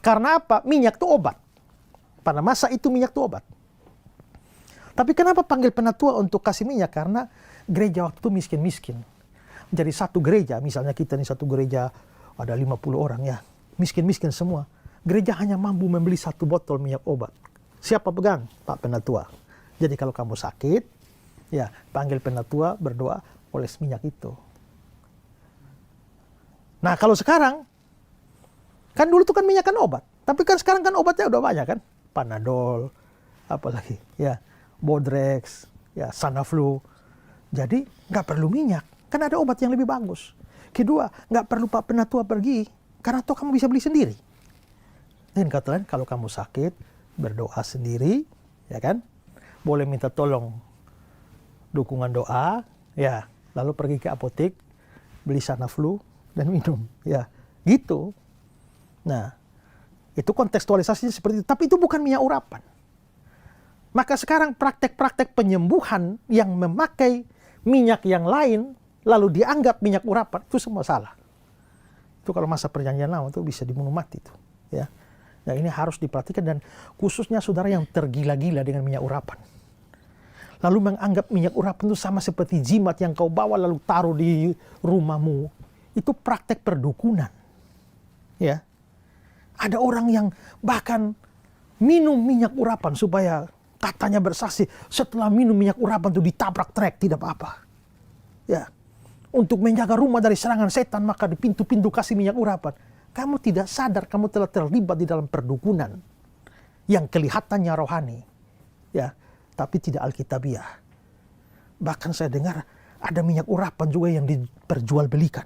Karena apa? Minyak itu obat. Pada masa itu minyak itu obat. Tapi kenapa panggil penatua untuk kasih minyak? Karena gereja waktu itu miskin-miskin. Jadi satu gereja, misalnya kita nih satu gereja ada 50 orang ya. Miskin-miskin semua. Gereja hanya mampu membeli 1 botol minyak obat. Siapa pegang? Pak Penatua. Jadi kalau kamu sakit, ya panggil penatua, berdoa, oles minyak itu. Nah kalau sekarang, kan dulu tuh kan minyak kan obat. Tapi kan sekarang kan obatnya udah banyak kan. Panadol, apalagi ya, Bodrex, ya Sanaflu. Jadi nggak perlu minyak, kan ada obat yang lebih bagus. Kedua, nggak perlu Pak Penatua pergi, karena toh kamu bisa beli sendiri. Dan kata lain, kalau kamu sakit, berdoa sendiri, ya kan? Boleh minta tolong dukungan doa, ya. Lalu pergi ke apotek, beli Sanaflu dan minum, ya. Gitu. Nah, itu kontekstualisasinya seperti itu. Tapi itu bukan minyak urapan. Maka sekarang praktek-praktek penyembuhan yang memakai minyak yang lain, lalu dianggap minyak urapan, itu semua salah. Itu kalau masa perjanjian lama itu bisa dibunuh mati itu, ya. Nah ini harus diperhatikan, dan khususnya saudara yang tergila-gila dengan minyak urapan. Lalu menganggap minyak urapan itu sama seperti jimat yang kau bawa lalu taruh di rumahmu. Itu praktek perdukunan. Ya. Ada orang yang bahkan minum minyak urapan supaya katanya bersaksi setelah minum minyak urapan itu ditabrak trek, tidak apa-apa. Ya. Untuk menjaga rumah dari serangan setan maka di pintu-pintu kasih minyak urapan. Kamu tidak sadar kamu telah terlibat di dalam perdukunan yang kelihatannya rohani, ya, tapi tidak alkitabiah. Bahkan saya dengar ada minyak urapan juga yang diperjualbelikan.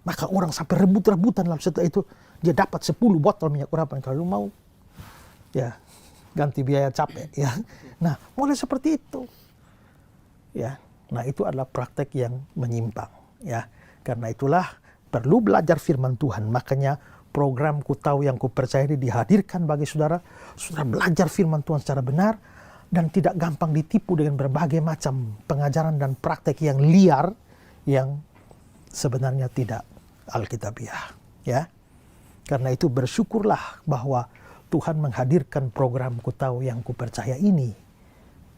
Maka orang sampai rebut-rebutan, lalu setelah itu dia dapat 10 botol minyak urapan. Kalau lu mau, ya ganti biaya capek, ya. Nah, mulai seperti itu, ya. Nah, itu adalah praktek yang menyimpang, ya. Karena itulah perlu belajar firman Tuhan. Makanya program Ku Tahu Yang Ku Percaya ini dihadirkan bagi saudara. Saudara belajar firman Tuhan secara benar dan tidak gampang ditipu dengan berbagai macam pengajaran dan praktek yang liar yang sebenarnya tidak alkitabiah, ya. Karena itu bersyukurlah bahwa Tuhan menghadirkan program Ku Tahu Yang Ku Percaya ini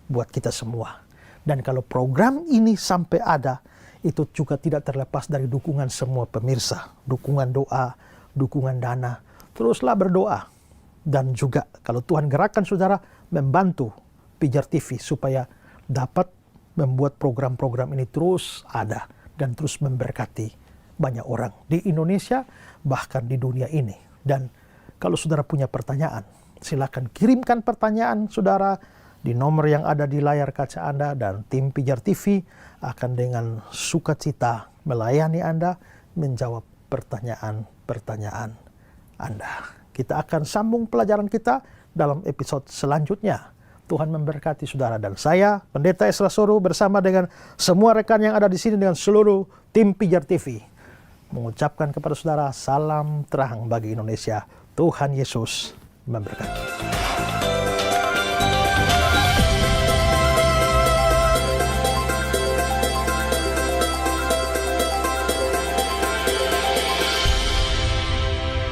buat kita semua. Dan kalau program ini sampai ada, itu juga tidak terlepas dari dukungan semua pemirsa, dukungan doa, dukungan dana. Teruslah berdoa. Dan juga kalau Tuhan gerakkan saudara membantu Pijar TV supaya dapat membuat program-program ini terus ada dan terus memberkati banyak orang di Indonesia bahkan di dunia ini. Dan kalau saudara punya pertanyaan, silakan kirimkan pertanyaan saudara di nomor yang ada di layar kaca Anda, dan tim Pijar TV akan dengan sukacita melayani Anda, menjawab pertanyaan-pertanyaan Anda. Kita akan sambung pelajaran kita dalam episode selanjutnya. Tuhan memberkati saudara, dan saya, Pendeta Esra Soru, bersama dengan semua rekan yang ada di sini dengan seluruh tim Pijar TV, mengucapkan kepada saudara salam terang bagi Indonesia. Tuhan Yesus memberkati.